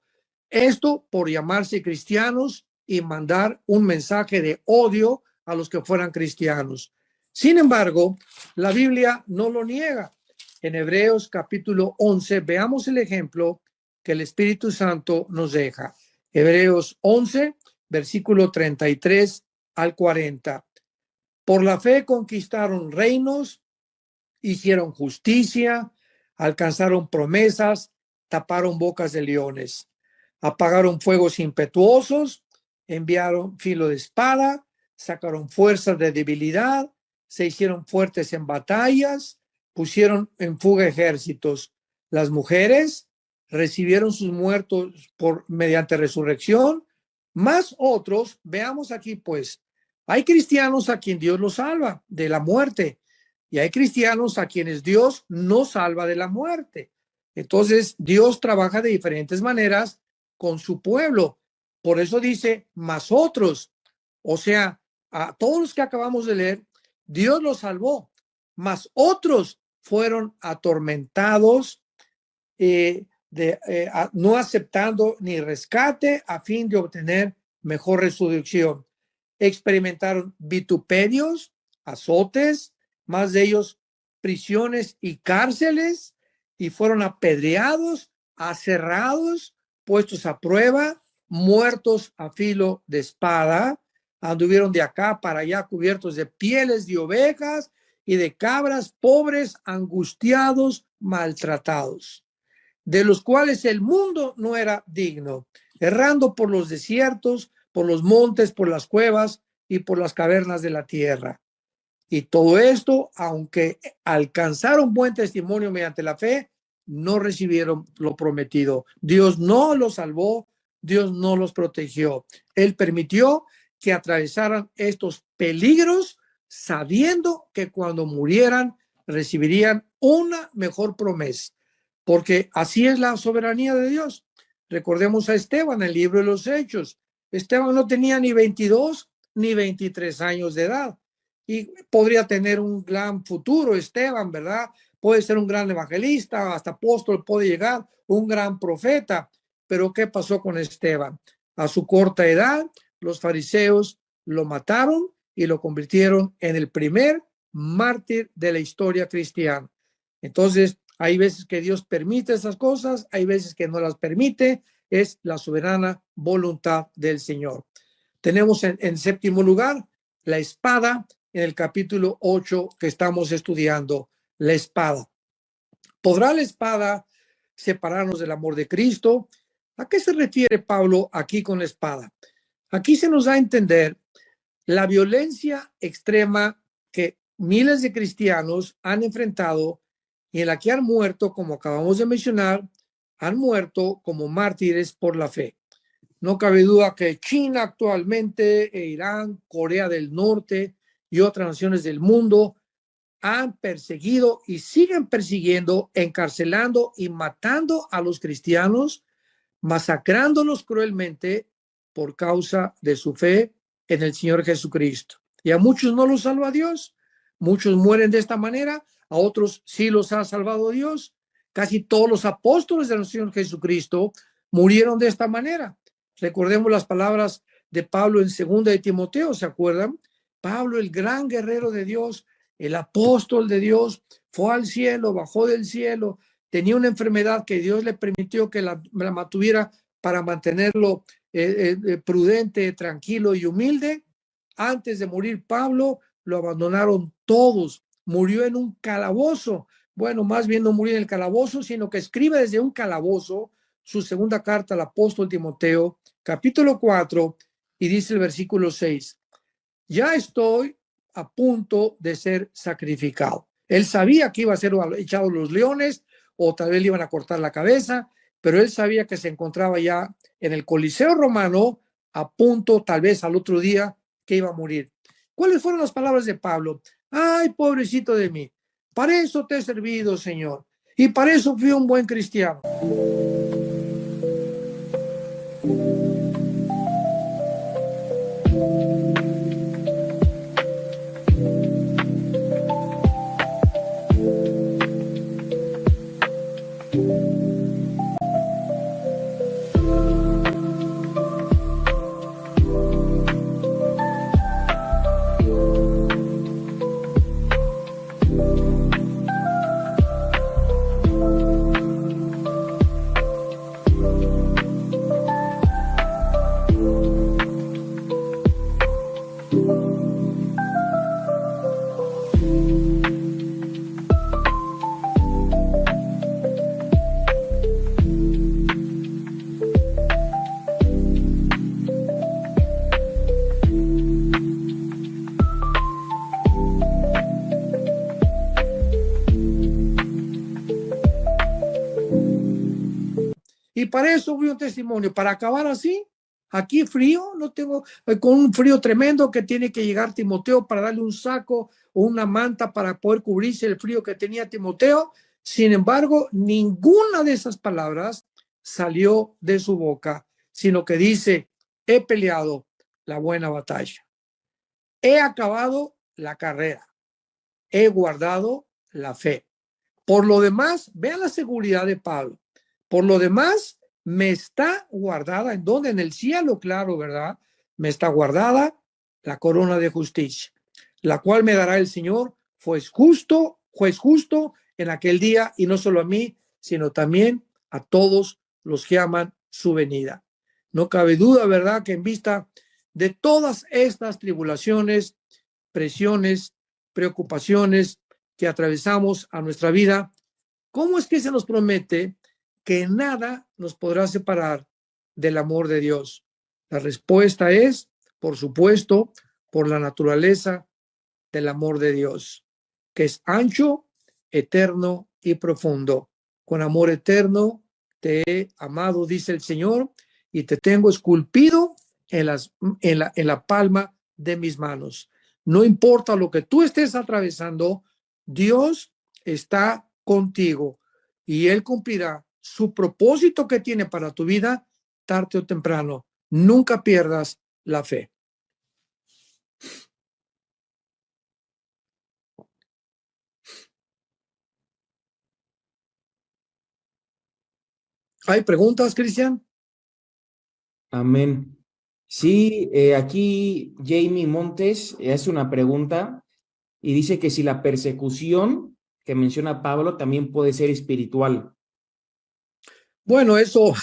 Esto por llamarse cristianos y mandar un mensaje de odio a los que fueran cristianos. Sin embargo, la Biblia no lo niega. En Hebreos capítulo 11, veamos el ejemplo que el Espíritu Santo nos deja. Hebreos 11, versículo 33 al 40. Por la fe conquistaron reinos, hicieron justicia, alcanzaron promesas, taparon bocas de leones, apagaron fuegos impetuosos, enviaron filo de espada, sacaron fuerzas de debilidad, se hicieron fuertes en batallas, pusieron en fuga ejércitos. Las mujeres recibieron sus muertos mediante resurrección, más otros, veamos aquí pues, hay cristianos a quien Dios los salva de la muerte y hay cristianos a quienes Dios no salva de la muerte. Entonces, Dios trabaja de diferentes maneras con su pueblo. Por eso dice, más otros. O sea, a todos los que acabamos de leer, Dios los salvó, más otros fueron atormentados, no aceptando ni rescate a fin de obtener mejor resurrección. Experimentaron vituperios, azotes, más de ellos prisiones y cárceles, y fueron apedreados, aserrados, puestos a prueba, muertos a filo de espada, anduvieron de acá para allá cubiertos de pieles de ovejas y de cabras, pobres, angustiados, maltratados, de los cuales el mundo no era digno, errando por los desiertos, por los montes, por las cuevas y por las cavernas de la tierra. Y todo esto, aunque alcanzaron buen testimonio mediante la fe, no recibieron lo prometido. Dios no los salvó, Dios no los protegió. Él permitió que atravesaran estos peligros sabiendo que cuando murieran recibirían una mejor promesa, porque así es la soberanía de Dios. Recordemos a Esteban, el libro de los Hechos. Esteban no tenía ni 22 ni 23 años de edad y podría tener un gran futuro, Esteban, ¿verdad? Puede ser un gran evangelista, hasta apóstol puede llegar, un gran profeta. Pero ¿qué pasó con Esteban? A su corta edad, los fariseos lo mataron y lo convirtieron en el primer mártir de la historia cristiana. Entonces, hay veces que Dios permite esas cosas, hay veces que no las permite, es la soberana voluntad del Señor. Tenemos en séptimo lugar la espada en el capítulo 8 que estamos estudiando, la espada. ¿Podrá la espada separarnos del amor de Cristo? ¿A qué se refiere Pablo aquí con la espada? Aquí se nos da a entender la violencia extrema que miles de cristianos han enfrentado y en la que han muerto, como acabamos de mencionar, han muerto como mártires por la fe. No cabe duda que China actualmente, Irán, Corea del Norte y otras naciones del mundo han perseguido y siguen persiguiendo, encarcelando y matando a los cristianos, masacrándolos cruelmente por causa de su fe en el Señor Jesucristo. Y a muchos no los salva Dios, muchos mueren de esta manera, a otros sí los ha salvado Dios. Casi todos los apóstoles del Señor Jesucristo murieron de esta manera. Recordemos las palabras de Pablo en 2 de Timoteo, ¿se acuerdan? Pablo, el gran guerrero de Dios, El apóstol de Dios fue al cielo, bajó del cielo, tenía una enfermedad que Dios le permitió que la mantuviera para mantenerlo prudente, tranquilo y humilde. Antes de morir Pablo, lo abandonaron todos. Murió en un calabozo. Bueno, más bien no murió en el calabozo, sino que escribe desde un calabozo su segunda carta al apóstol Timoteo, capítulo 4, y dice el versículo 6, ya estoy a punto de ser sacrificado. Él sabía que iba a ser echado a los leones o tal vez le iban a cortar la cabeza, pero él sabía que se encontraba ya en el Coliseo romano a punto, tal vez al otro día, que iba a morir. ¿Cuáles fueron las palabras de Pablo? Ay, pobrecito de mí, para eso te he servido, Señor, y para eso fui un buen cristiano. Y para eso voy un testimonio, para acabar así, aquí frío, no tengo, con un frío tremendo que tiene que llegar Timoteo para darle un saco o una manta para poder cubrirse el frío que tenía Timoteo. Sin embargo, ninguna de esas palabras salió de su boca, sino que dice, he peleado la buena batalla, he acabado la carrera, he guardado la fe. Por lo demás, vean la seguridad de Pablo. Por lo demás, me está guardada, ¿en dónde? En el cielo, claro, ¿verdad? Me está guardada la corona de justicia, la cual me dará el Señor, juez justo en aquel día, y no solo a mí, sino también a todos los que aman su venida. No cabe duda, ¿verdad?, que en vista de todas estas tribulaciones, presiones, preocupaciones que atravesamos a nuestra vida, ¿cómo es que se nos promete que nada nos podrá separar del amor de Dios? La respuesta es, por supuesto, por la naturaleza del amor de Dios, que es ancho, eterno y profundo. Con amor eterno te he amado, dice el Señor, y te tengo esculpido en la palma de mis manos. No importa lo que tú estés atravesando, Dios está contigo y Él cumplirá su propósito que tiene para tu vida tarde o temprano. Nunca pierdas la fe. ¿Hay preguntas, Cristian? Amén. Sí, aquí Jamie Montes hace una pregunta y dice que si la persecución que menciona Pablo también puede ser espiritual. Bueno, eso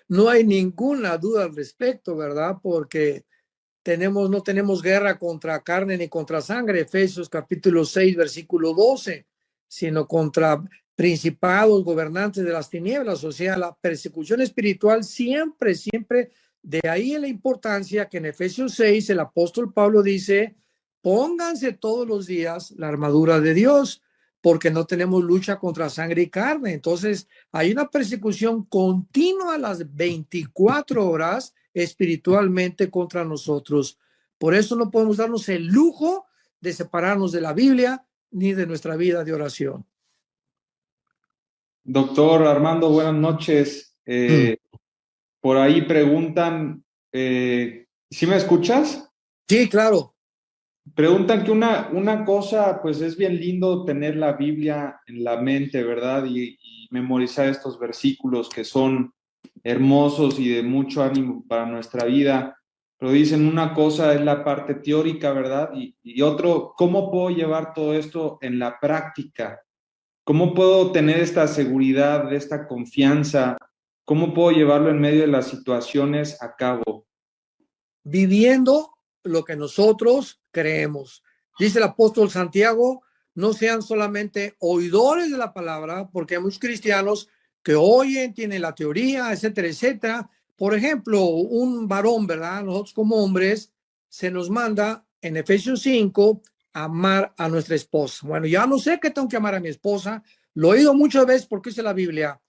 no hay ninguna duda al respecto, ¿verdad? Porque no tenemos guerra contra carne ni contra sangre, Efesios capítulo 6, versículo 12, sino contra principados, gobernantes de las tinieblas. O sea, la persecución espiritual siempre, de ahí la importancia que en Efesios 6 el apóstol Pablo dice, pónganse todos los días la armadura de Dios, porque no tenemos lucha contra sangre y carne. Entonces, hay una persecución continua a las 24 horas espiritualmente contra nosotros. Por eso no podemos darnos el lujo de separarnos de la Biblia ni de nuestra vida de oración. Doctor Armando, buenas noches. Por ahí preguntan, ¿sí me escuchas? Sí, claro. Preguntan que una cosa, pues es bien lindo tener la Biblia en la mente, ¿verdad? Y memorizar estos versículos que son hermosos y de mucho ánimo para nuestra vida. Pero dicen una cosa es la parte teórica, ¿verdad? Y otro, ¿cómo puedo llevar todo esto en la práctica? ¿Cómo puedo tener esta seguridad, esta confianza? ¿Cómo puedo llevarlo en medio de las situaciones a cabo? Viviendo lo que nosotros creemos. Dice el apóstol Santiago, no sean solamente oidores de la palabra, porque hay muchos cristianos que oyen, tienen la teoría, etcétera, etcétera. Por ejemplo, un varón, ¿verdad? Nosotros como hombres se nos manda en Efesios 5 amar a nuestra esposa. Bueno, ya no sé qué tengo que amar a mi esposa. Lo he oído muchas veces porque dice la Biblia.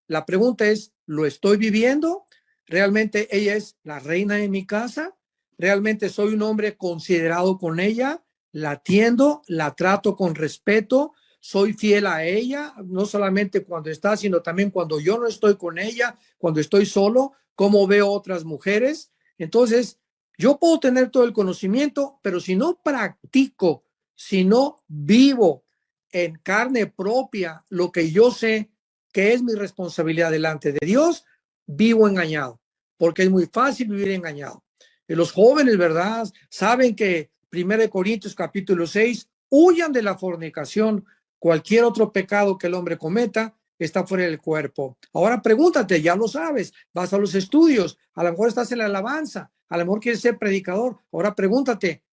La pregunta es, ¿lo estoy viviendo? ¿Realmente ella es la reina de mi casa? ¿Realmente soy un hombre considerado con ella? ¿La atiendo? ¿La trato con respeto? ¿Soy fiel a ella? No solamente cuando está, sino también cuando yo no estoy con ella, cuando estoy solo, cómo veo otras mujeres. Entonces, yo puedo tener todo el conocimiento, pero si no practico, si no vivo en carne propia lo que yo sé que es mi responsabilidad delante de Dios, vivo engañado, porque es muy fácil vivir engañado. Y los jóvenes, ¿verdad? Saben que 1 Corintios capítulo 6, huyan de la fornicación, cualquier otro pecado que el hombre cometa está fuera del cuerpo. Ahora pregúntate, ya lo sabes, vas a los estudios, a lo mejor estás en la alabanza, a lo mejor quieres ser predicador. Ahora pregúntate,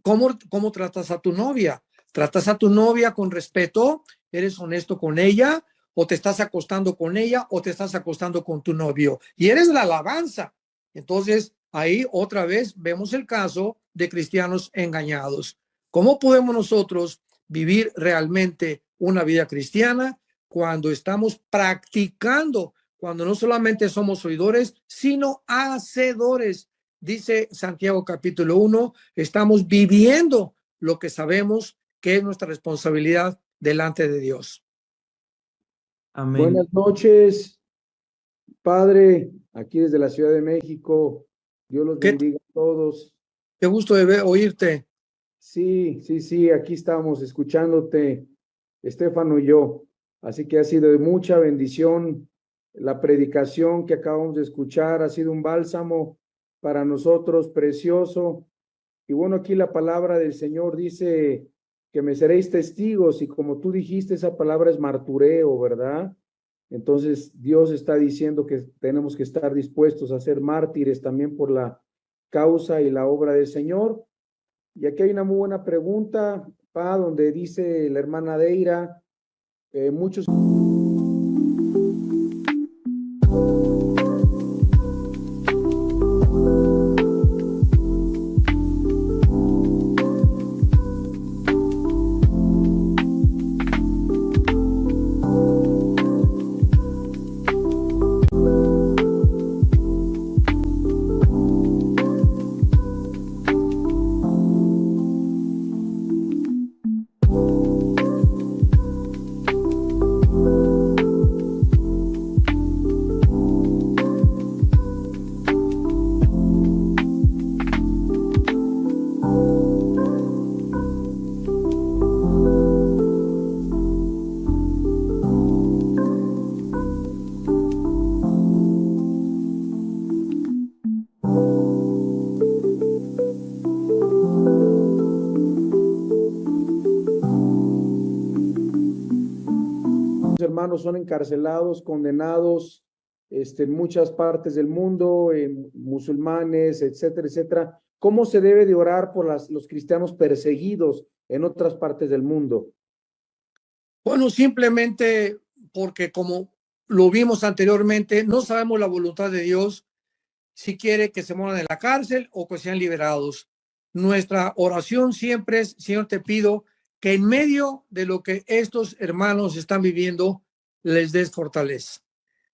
¿cómo tratas a tu novia? ¿Tratas a tu novia con respeto? ¿Eres honesto con ella? ¿O te estás acostando con ella o te estás acostando con tu novio? Y eres la alabanza. Entonces, ahí otra vez vemos el caso de cristianos engañados. ¿Cómo podemos nosotros vivir realmente una vida cristiana cuando estamos practicando, cuando no solamente somos oidores, sino hacedores? Dice Santiago capítulo 1, estamos viviendo lo que sabemos que es nuestra responsabilidad delante de Dios. Amén. Buenas noches, Padre, aquí desde la Ciudad de México. Dios los bendiga a todos. Qué gusto de oírte. Sí, aquí estamos escuchándote, Estefano y yo. Así que ha sido de mucha bendición la predicación que acabamos de escuchar, ha sido un bálsamo para nosotros precioso. Y bueno, aquí la palabra del Señor dice que me seréis testigos, y como tú dijiste, esa palabra es martureo, ¿verdad? Entonces Dios está diciendo que tenemos que estar dispuestos a ser mártires también por la causa y la obra del Señor. Y aquí hay una muy buena pregunta, Pa, donde dice la hermana Deira, muchos... hermanos son encarcelados, condenados, en muchas partes del mundo, musulmanes, etcétera, etcétera. ¿Cómo se debe de orar por los cristianos perseguidos en otras partes del mundo? Bueno, simplemente porque como lo vimos anteriormente, no sabemos la voluntad de Dios si quiere que se mueran en la cárcel o que sean liberados. Nuestra oración siempre es, Señor, te pido que en medio de lo que estos hermanos están viviendo, les des fortaleza,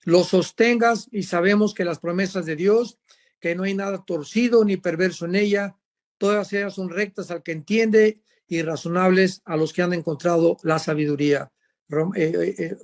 los sostengas, y sabemos que las promesas de Dios, que no hay nada torcido ni perverso en ella, todas ellas son rectas al que entiende y razonables a los que han encontrado la sabiduría.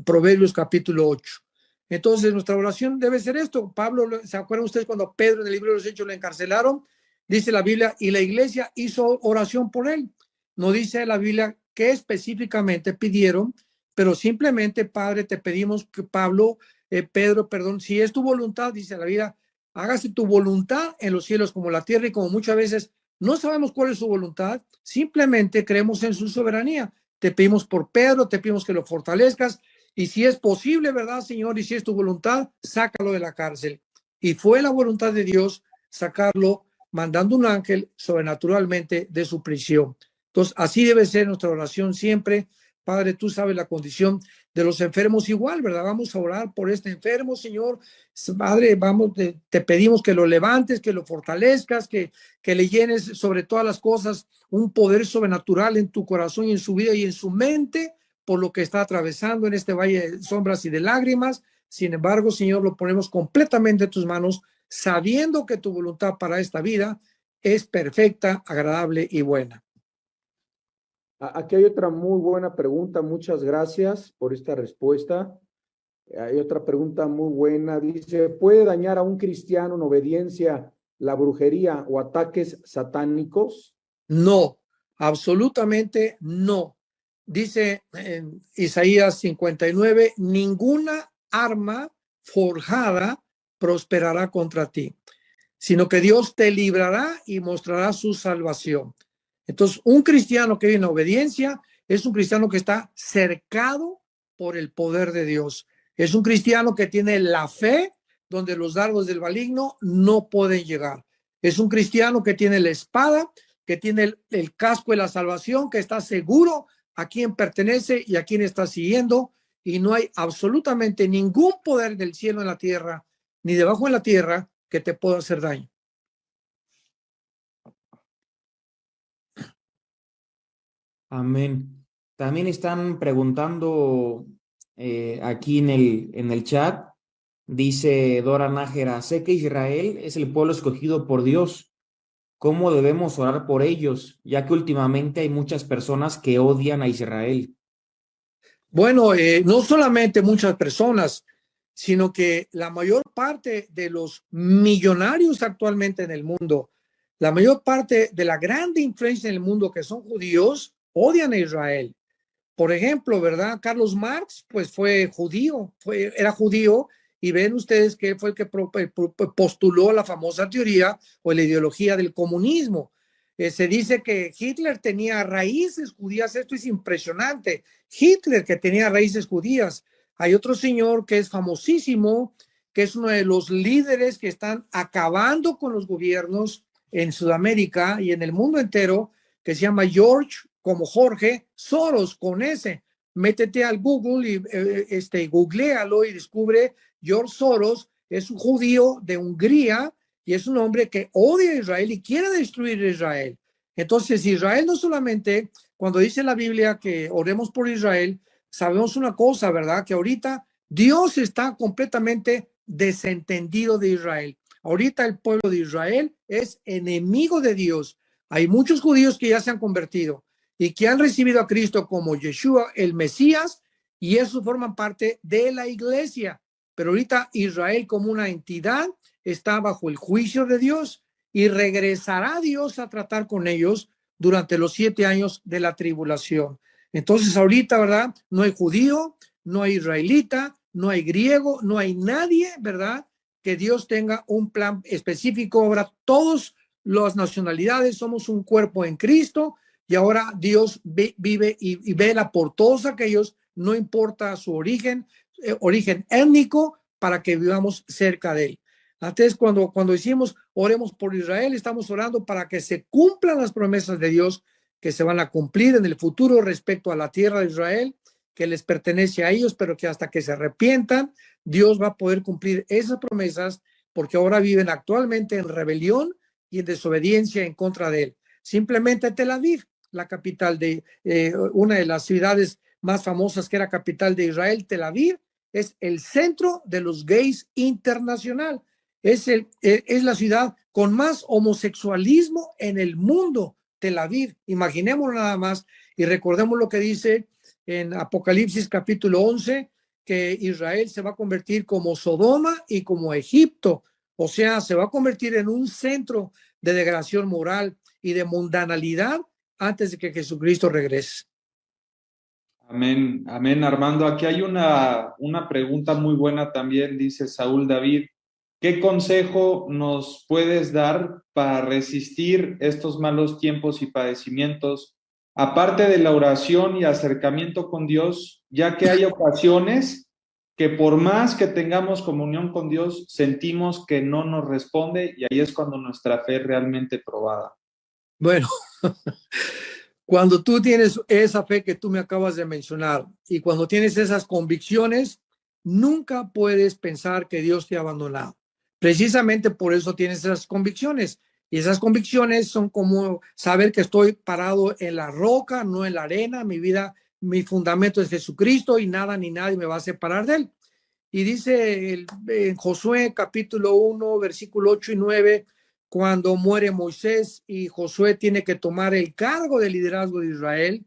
Proverbios capítulo 8. Entonces nuestra oración debe ser esto. Pablo, ¿se acuerdan ustedes cuando Pedro en el libro de los Hechos lo encarcelaron? Dice la Biblia, y la iglesia hizo oración por él. No dice la Biblia qué específicamente pidieron, pero simplemente, Padre, te pedimos que Pedro, si es tu voluntad, dice la Biblia, hágase tu voluntad en los cielos como la tierra, y como muchas veces no sabemos cuál es su voluntad, simplemente creemos en su soberanía. Te pedimos por Pedro, te pedimos que lo fortalezcas, y si es posible, ¿verdad, Señor? Y si es tu voluntad, sácalo de la cárcel. Y fue la voluntad de Dios sacarlo, mandando un ángel sobrenaturalmente de su prisión. Entonces, así debe ser nuestra oración siempre. Padre, tú sabes la condición de los enfermos igual, ¿verdad? Vamos a orar por este enfermo, Señor. Padre, vamos, te pedimos que lo levantes, que lo fortalezcas, que le llenes sobre todas las cosas un poder sobrenatural en tu corazón y en su vida y en su mente por lo que está atravesando en este valle de sombras y de lágrimas. Sin embargo, Señor, lo ponemos completamente en tus manos, sabiendo que tu voluntad para esta vida es perfecta, agradable y buena. Aquí hay otra muy buena pregunta. Muchas gracias por esta respuesta. Hay otra pregunta muy buena. Dice, ¿puede dañar a un cristiano en obediencia la brujería o ataques satánicos? No, absolutamente no. Dice en Isaías 59, ninguna arma forjada prosperará contra ti, sino que Dios te librará y mostrará su salvación. Entonces, un cristiano que vive en obediencia es un cristiano que está cercado por el poder de Dios. Es un cristiano que tiene la fe donde los dardos del maligno no pueden llegar. Es un cristiano que tiene la espada, que tiene el casco de la salvación, que está seguro a quién pertenece y a quién está siguiendo, y no hay absolutamente ningún poder del cielo en la tierra, ni debajo en la tierra, que te pueda hacer daño. Amén. También están preguntando aquí en el chat, dice Dora Nájera, sé que Israel es el pueblo escogido por Dios. ¿Cómo debemos orar por ellos? Ya que últimamente hay muchas personas que odian a Israel. Bueno, no solamente muchas personas, sino que la mayor parte de los millonarios actualmente en el mundo, la mayor parte de la grande influencia en el mundo que son judíos, odian a Israel. Por ejemplo, ¿verdad? Carlos Marx, pues fue judío, era judío, y ven ustedes que fue el que postuló la famosa teoría o la ideología del comunismo. Se dice que Hitler tenía raíces judías, esto es impresionante. Hitler que tenía raíces judías. Hay otro señor que es famosísimo, que es uno de los líderes que están acabando con los gobiernos en Sudamérica y en el mundo entero, que se llama George, como Jorge Soros, con ese. Métete al Google y googlealo y descubre George Soros, es un judío de Hungría y es un hombre que odia a Israel y quiere destruir a Israel. Entonces, Israel no solamente, cuando dice la Biblia que oremos por Israel, sabemos una cosa, ¿verdad? Que ahorita Dios está completamente desentendido de Israel. Ahorita el pueblo de Israel es enemigo de Dios. Hay muchos judíos que ya se han convertido y que han recibido a Cristo como Yeshua, el Mesías, y eso forman parte de la iglesia. Pero ahorita Israel como una entidad está bajo el juicio de Dios y regresará Dios a tratar con ellos durante los 7 años de la tribulación. Entonces ahorita, ¿verdad? No hay judío, no hay israelita, no hay griego, no hay nadie, ¿verdad? Que Dios tenga un plan específico. Ahora todas las nacionalidades somos un cuerpo en Cristo y ahora Dios vive y vela por todos aquellos, no importa su origen étnico, para que vivamos cerca de él. Antes, cuando decimos oremos por Israel, estamos orando para que se cumplan las promesas de Dios que se van a cumplir en el futuro respecto a la tierra de Israel, que les pertenece a ellos, pero que hasta que se arrepientan, Dios va a poder cumplir esas promesas, porque ahora viven actualmente en rebelión y en desobediencia en contra de él. Simplemente Tel Aviv, la capital de una de las ciudades más famosas que era capital de Israel, Tel Aviv, es el centro de los gays internacional. Es la ciudad con más homosexualismo en el mundo, Tel Aviv. Imaginémoslo nada más y recordemos lo que dice en Apocalipsis capítulo 11, que Israel se va a convertir como Sodoma y como Egipto. O sea, se va a convertir en un centro de degradación moral y de mundanalidad antes de que Jesucristo regrese. Amén, amén, Armando. Aquí hay una pregunta muy buena también, dice Saúl David. ¿qué consejo nos puedes dar para resistir estos malos tiempos y padecimientos? Aparte de la oración y acercamiento con Dios, ya que hay ocasiones que por más que tengamos comunión con Dios, sentimos que no nos responde y ahí es cuando nuestra fe es realmente probada. Bueno, cuando tú tienes esa fe que tú me acabas de mencionar y cuando tienes esas convicciones, nunca puedes pensar que Dios te ha abandonado. Precisamente por eso tienes esas convicciones. Y esas convicciones son como saber que estoy parado en la roca, no en la arena. Mi vida, mi fundamento es Jesucristo y nada ni nadie me va a separar de él. Y dice en Josué capítulo 1, versículo 8 y 9, cuando muere Moisés y Josué tiene que tomar el cargo de liderazgo de Israel,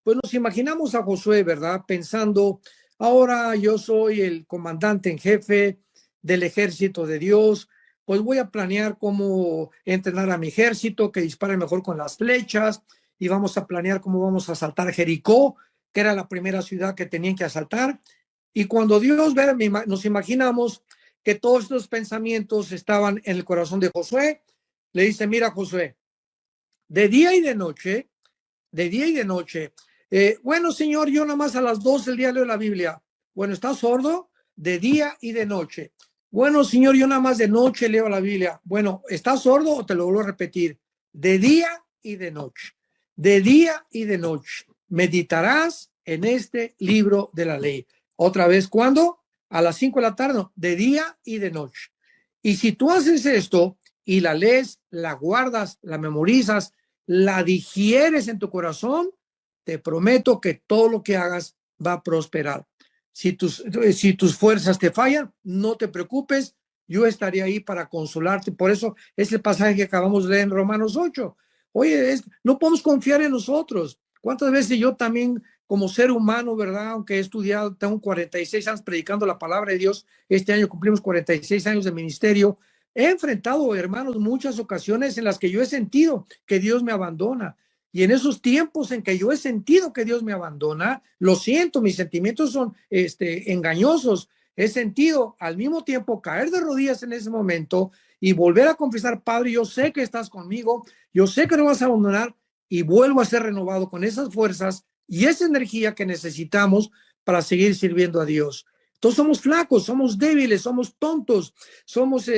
pues nos imaginamos a Josué, ¿verdad? Pensando, ahora yo soy el comandante en jefe del ejército de Dios, pues voy a planear cómo entrenar a mi ejército, que dispare mejor con las flechas, y vamos a planear cómo vamos a asaltar Jericó, que era la primera ciudad que tenían que asaltar. Y cuando Dios ve, nos imaginamos que todos estos pensamientos estaban en el corazón de Josué. Le dice, mira, Josué, de día y de noche, de día y de noche. Bueno, señor, yo nada más a las 12 del día leo la Biblia. Bueno, ¿estás sordo? De día y de noche. Bueno, señor, yo nada más de noche leo la Biblia. Bueno, ¿estás sordo o te lo vuelvo a repetir? De día y de noche. De día y de noche. Meditarás en este libro de la ley. Otra vez, ¿cuándo? A las 5 de la tarde, no, de día y de noche. Y si tú haces esto y la lees, la guardas, la memorizas, la digieres en tu corazón, te prometo que todo lo que hagas va a prosperar. Si tus fuerzas te fallan, no te preocupes, yo estaré ahí para consolarte. Por eso es el pasaje que acabamos de leer en Romanos 8. Oye, no podemos confiar en nosotros. ¿Cuántas veces yo también, como ser humano, verdad, aunque he estudiado, tengo 46 años predicando la palabra de Dios, este año cumplimos 46 años de ministerio, he enfrentado, hermanos, muchas ocasiones en las que yo he sentido que Dios me abandona. Y en esos tiempos en que yo he sentido que Dios me abandona, lo siento, mis sentimientos son engañosos. He sentido al mismo tiempo caer de rodillas en ese momento y volver a confesar, Padre, yo sé que estás conmigo, yo sé que no vas a abandonar, y vuelvo a ser renovado con esas fuerzas y esa energía que necesitamos para seguir sirviendo a Dios. Entonces somos flacos, somos débiles, somos tontos, somos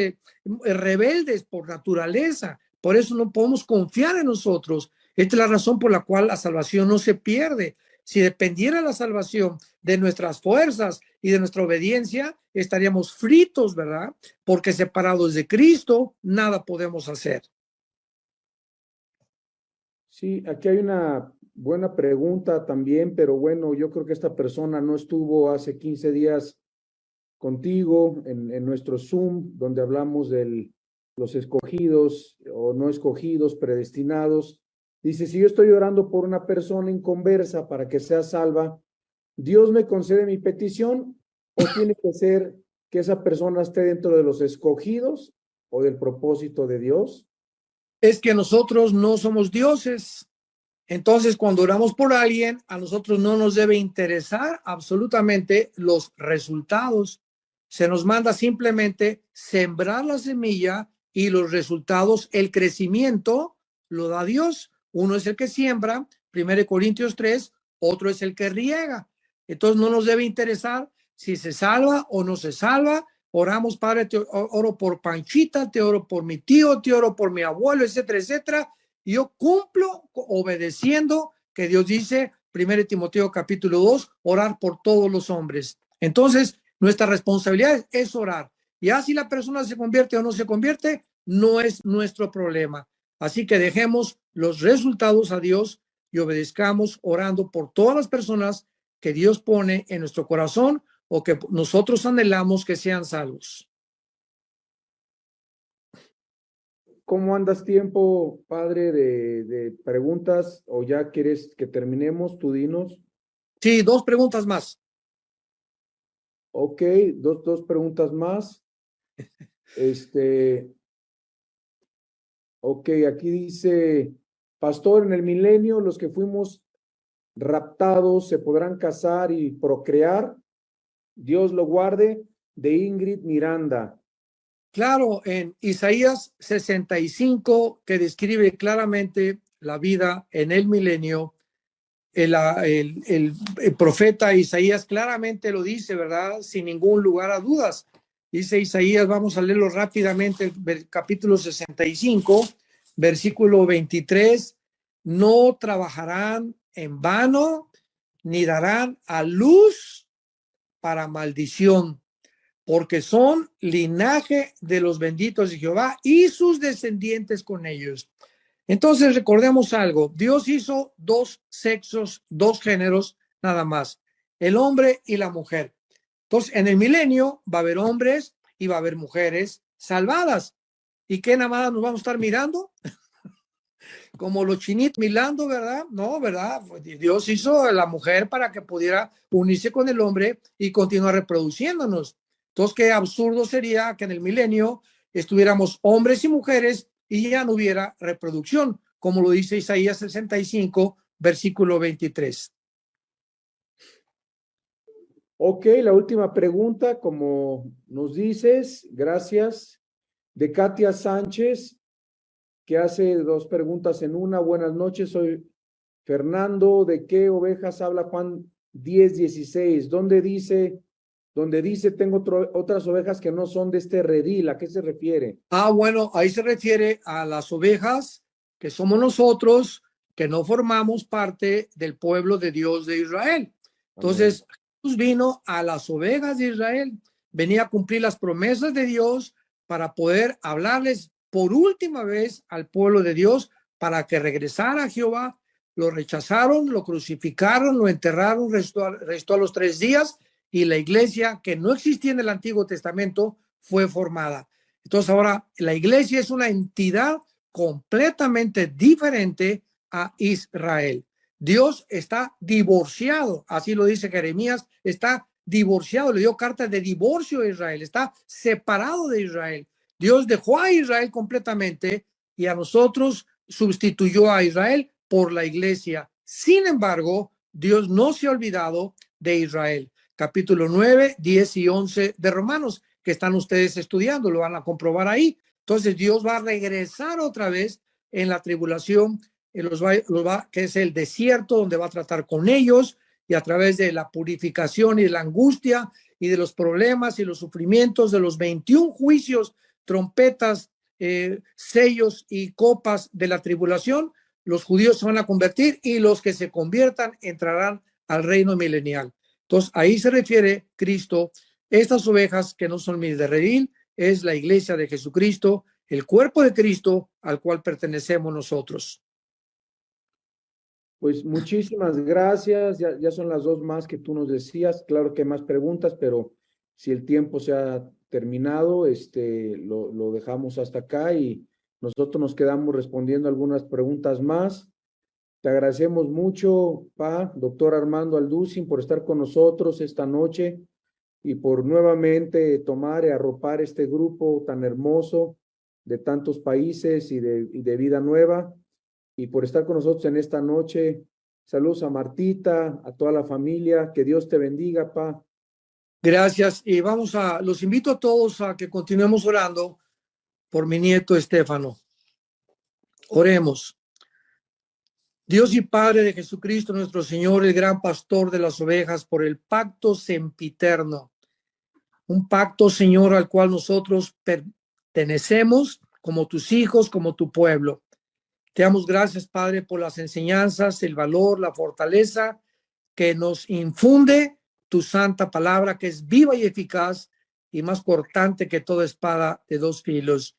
rebeldes por naturaleza. Por eso no podemos confiar en nosotros. Esta es la razón por la cual la salvación no se pierde. Si dependiera la salvación de nuestras fuerzas y de nuestra obediencia, estaríamos fritos, ¿verdad? Porque separados de Cristo, nada podemos hacer. Sí, aquí hay una buena pregunta también, pero bueno, yo creo que esta persona no estuvo hace 15 días contigo en nuestro Zoom, donde hablamos de los escogidos o no escogidos, predestinados. Dice, si yo estoy orando por una persona inconversa para que sea salva, ¿Dios me concede mi petición o tiene que ser que esa persona esté dentro de los escogidos o del propósito de Dios? Es que nosotros no somos dioses. Entonces, cuando oramos por alguien, a nosotros no nos debe interesar absolutamente los resultados. Se nos manda simplemente sembrar la semilla y los resultados, el crecimiento, lo da Dios. Uno es el que siembra, 1 Corintios 3, otro es el que riega. Entonces, no nos debe interesar si se salva o no se salva. Oramos, Padre, te oro por Panchita, te oro por mi tío, te oro por mi abuelo, etcétera, etcétera. Y yo cumplo obedeciendo que Dios dice, 1 Timoteo capítulo 2, orar por todos los hombres. Entonces, nuestra responsabilidad es orar. Y así la persona se convierte o no se convierte, no es nuestro problema. Así que dejemos los resultados a Dios y obedezcamos orando por todas las personas que Dios pone en nuestro corazón o que nosotros anhelamos que sean salvos. ¿Cómo andas tiempo, padre, de preguntas? ¿O ya quieres que terminemos? Tú dinos. Sí, 2 preguntas más. Ok, dos preguntas más. Ok, aquí dice, pastor, en el milenio los que fuimos raptados se podrán casar y procrear. Dios lo guarde, de Ingrid Miranda. Claro, en Isaías 65, que describe claramente la vida en el milenio, el profeta Isaías claramente lo dice, ¿verdad? Sin ningún lugar a dudas. Dice Isaías, vamos a leerlo rápidamente, el capítulo 65, versículo 23, no trabajarán en vano, ni darán a luz para maldición, porque son linaje de los benditos de Jehová y sus descendientes con ellos. Entonces recordemos algo, Dios hizo dos sexos, dos géneros nada más, el hombre y la mujer. Entonces en el milenio va a haber hombres y va a haber mujeres salvadas. ¿Y qué nada más nos vamos a estar mirando? Como los chinitos mirando, ¿verdad? No, ¿verdad? Dios hizo a la mujer para que pudiera unirse con el hombre y continuar reproduciéndonos. Entonces, qué absurdo sería que en el milenio estuviéramos hombres y mujeres y ya no hubiera reproducción, como lo dice Isaías 65, versículo 23. Ok, la última pregunta, como nos dices, gracias, de Katia Sánchez, que hace dos preguntas en una. Buenas noches, soy Fernando. ¿De qué ovejas habla Juan 10:16? ¿Dónde dice tengo otras ovejas que no son de este redil? ¿A qué se refiere? Bueno, ahí se refiere a las ovejas que somos nosotros, que no formamos parte del pueblo de Dios de Israel. Entonces, Jesús vino a las ovejas de Israel, venía a cumplir las promesas de Dios para poder hablarles por última vez al pueblo de Dios para que regresara a Jehová. Lo rechazaron, lo crucificaron, lo enterraron, restó a los 3 días y la iglesia que no existía en el Antiguo Testamento fue formada. Entonces ahora la iglesia es una entidad completamente diferente a Israel. Dios está divorciado, así lo dice Jeremías, está divorciado, le dio carta de divorcio a Israel, está separado de Israel. Dios dejó a Israel completamente y a nosotros sustituyó a Israel por la iglesia. Sin embargo, Dios no se ha olvidado de Israel. Capítulo 9, 10 y 11 de Romanos, que están ustedes estudiando, lo van a comprobar ahí. Entonces Dios va a regresar otra vez en la tribulación, que es el desierto donde va a tratar con ellos, y a través de la purificación y la angustia y de los problemas y los sufrimientos de los 21 juicios, trompetas, sellos y copas de la tribulación, los judíos se van a convertir y los que se conviertan entrarán al reino milenial. Entonces ahí se refiere Cristo. Estas ovejas que no son mis de redil es la iglesia de Jesucristo, el cuerpo de Cristo al cual pertenecemos nosotros. Pues muchísimas gracias. Ya son las 2 más que tú nos decías. Claro que hay más preguntas, pero si el tiempo se ha terminado, lo dejamos hasta acá y nosotros nos quedamos respondiendo algunas preguntas más. Te agradecemos mucho, doctor Armando Alducin, por estar con nosotros esta noche y por nuevamente tomar y arropar este grupo tan hermoso de tantos países y de vida nueva, y por estar con nosotros en esta noche. Saludos a Martita, a toda la familia, que Dios te bendiga, Pa. Gracias, y los invito a todos a que continuemos orando por mi nieto Estefano. Oremos. Dios y Padre de Jesucristo, nuestro Señor, el gran pastor de las ovejas, por el pacto sempiterno, un pacto, Señor, al cual nosotros pertenecemos como tus hijos, como tu pueblo. Te damos gracias, Padre, por las enseñanzas, el valor, la fortaleza que nos infunde tu santa palabra, que es viva y eficaz y más cortante que toda espada de 2 filos.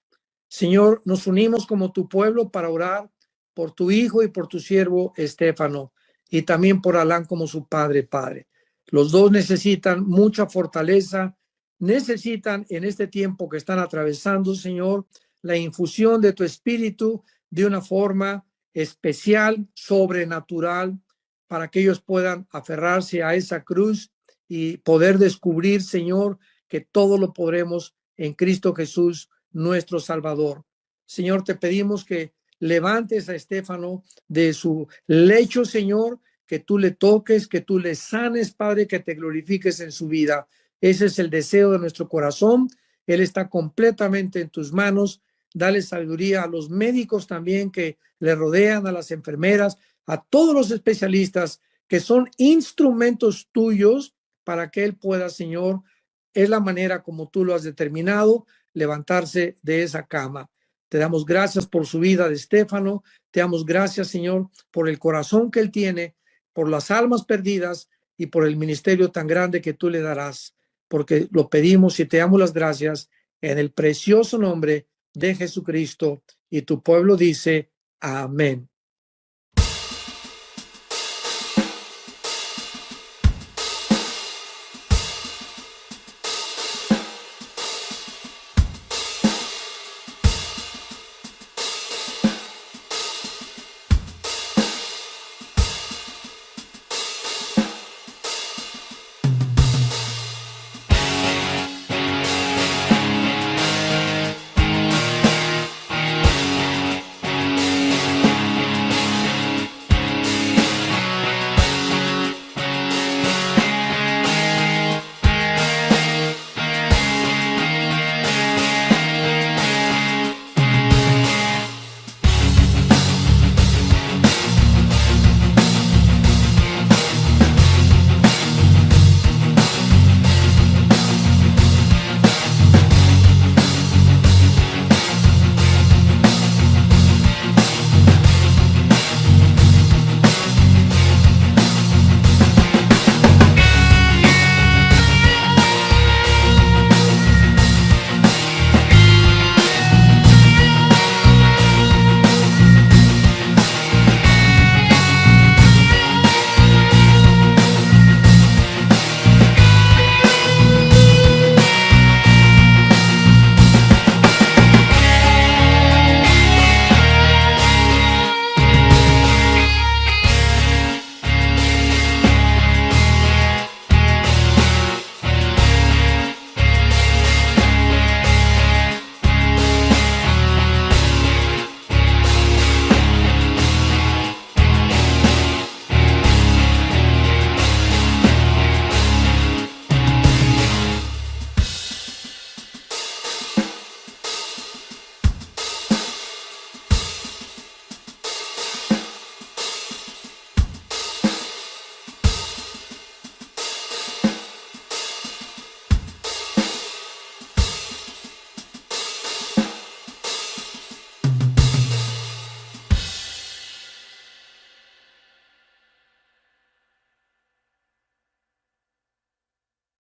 Señor, nos unimos como tu pueblo para orar por tu hijo y por tu siervo Estefano, y también por Alán como su padre. Los dos necesitan mucha fortaleza, necesitan en este tiempo que están atravesando, Señor, la infusión de tu espíritu de una forma especial, sobrenatural, para que ellos puedan aferrarse a esa cruz y poder descubrir, Señor, que todo lo podremos en Cristo Jesús, nuestro Salvador. Señor, te pedimos que levantes a Estefano de su lecho, Señor, que tú le toques, que tú le sanes, Padre, que te glorifiques en su vida. Ese es el deseo de nuestro corazón Él está completamente en tus manos. Dale sabiduría a los médicos también que le rodean, a las enfermeras, a todos los especialistas que son instrumentos tuyos para que Él pueda, Señor, es la manera como tú lo has determinado, levantarse de esa cama. Te damos gracias por su vida de Estéfano. Te damos gracias, Señor, por el corazón que él tiene, por las almas perdidas y por el ministerio tan grande que tú le darás, porque lo pedimos y te damos las gracias en el precioso nombre de Jesucristo. Y tu pueblo dice, amén.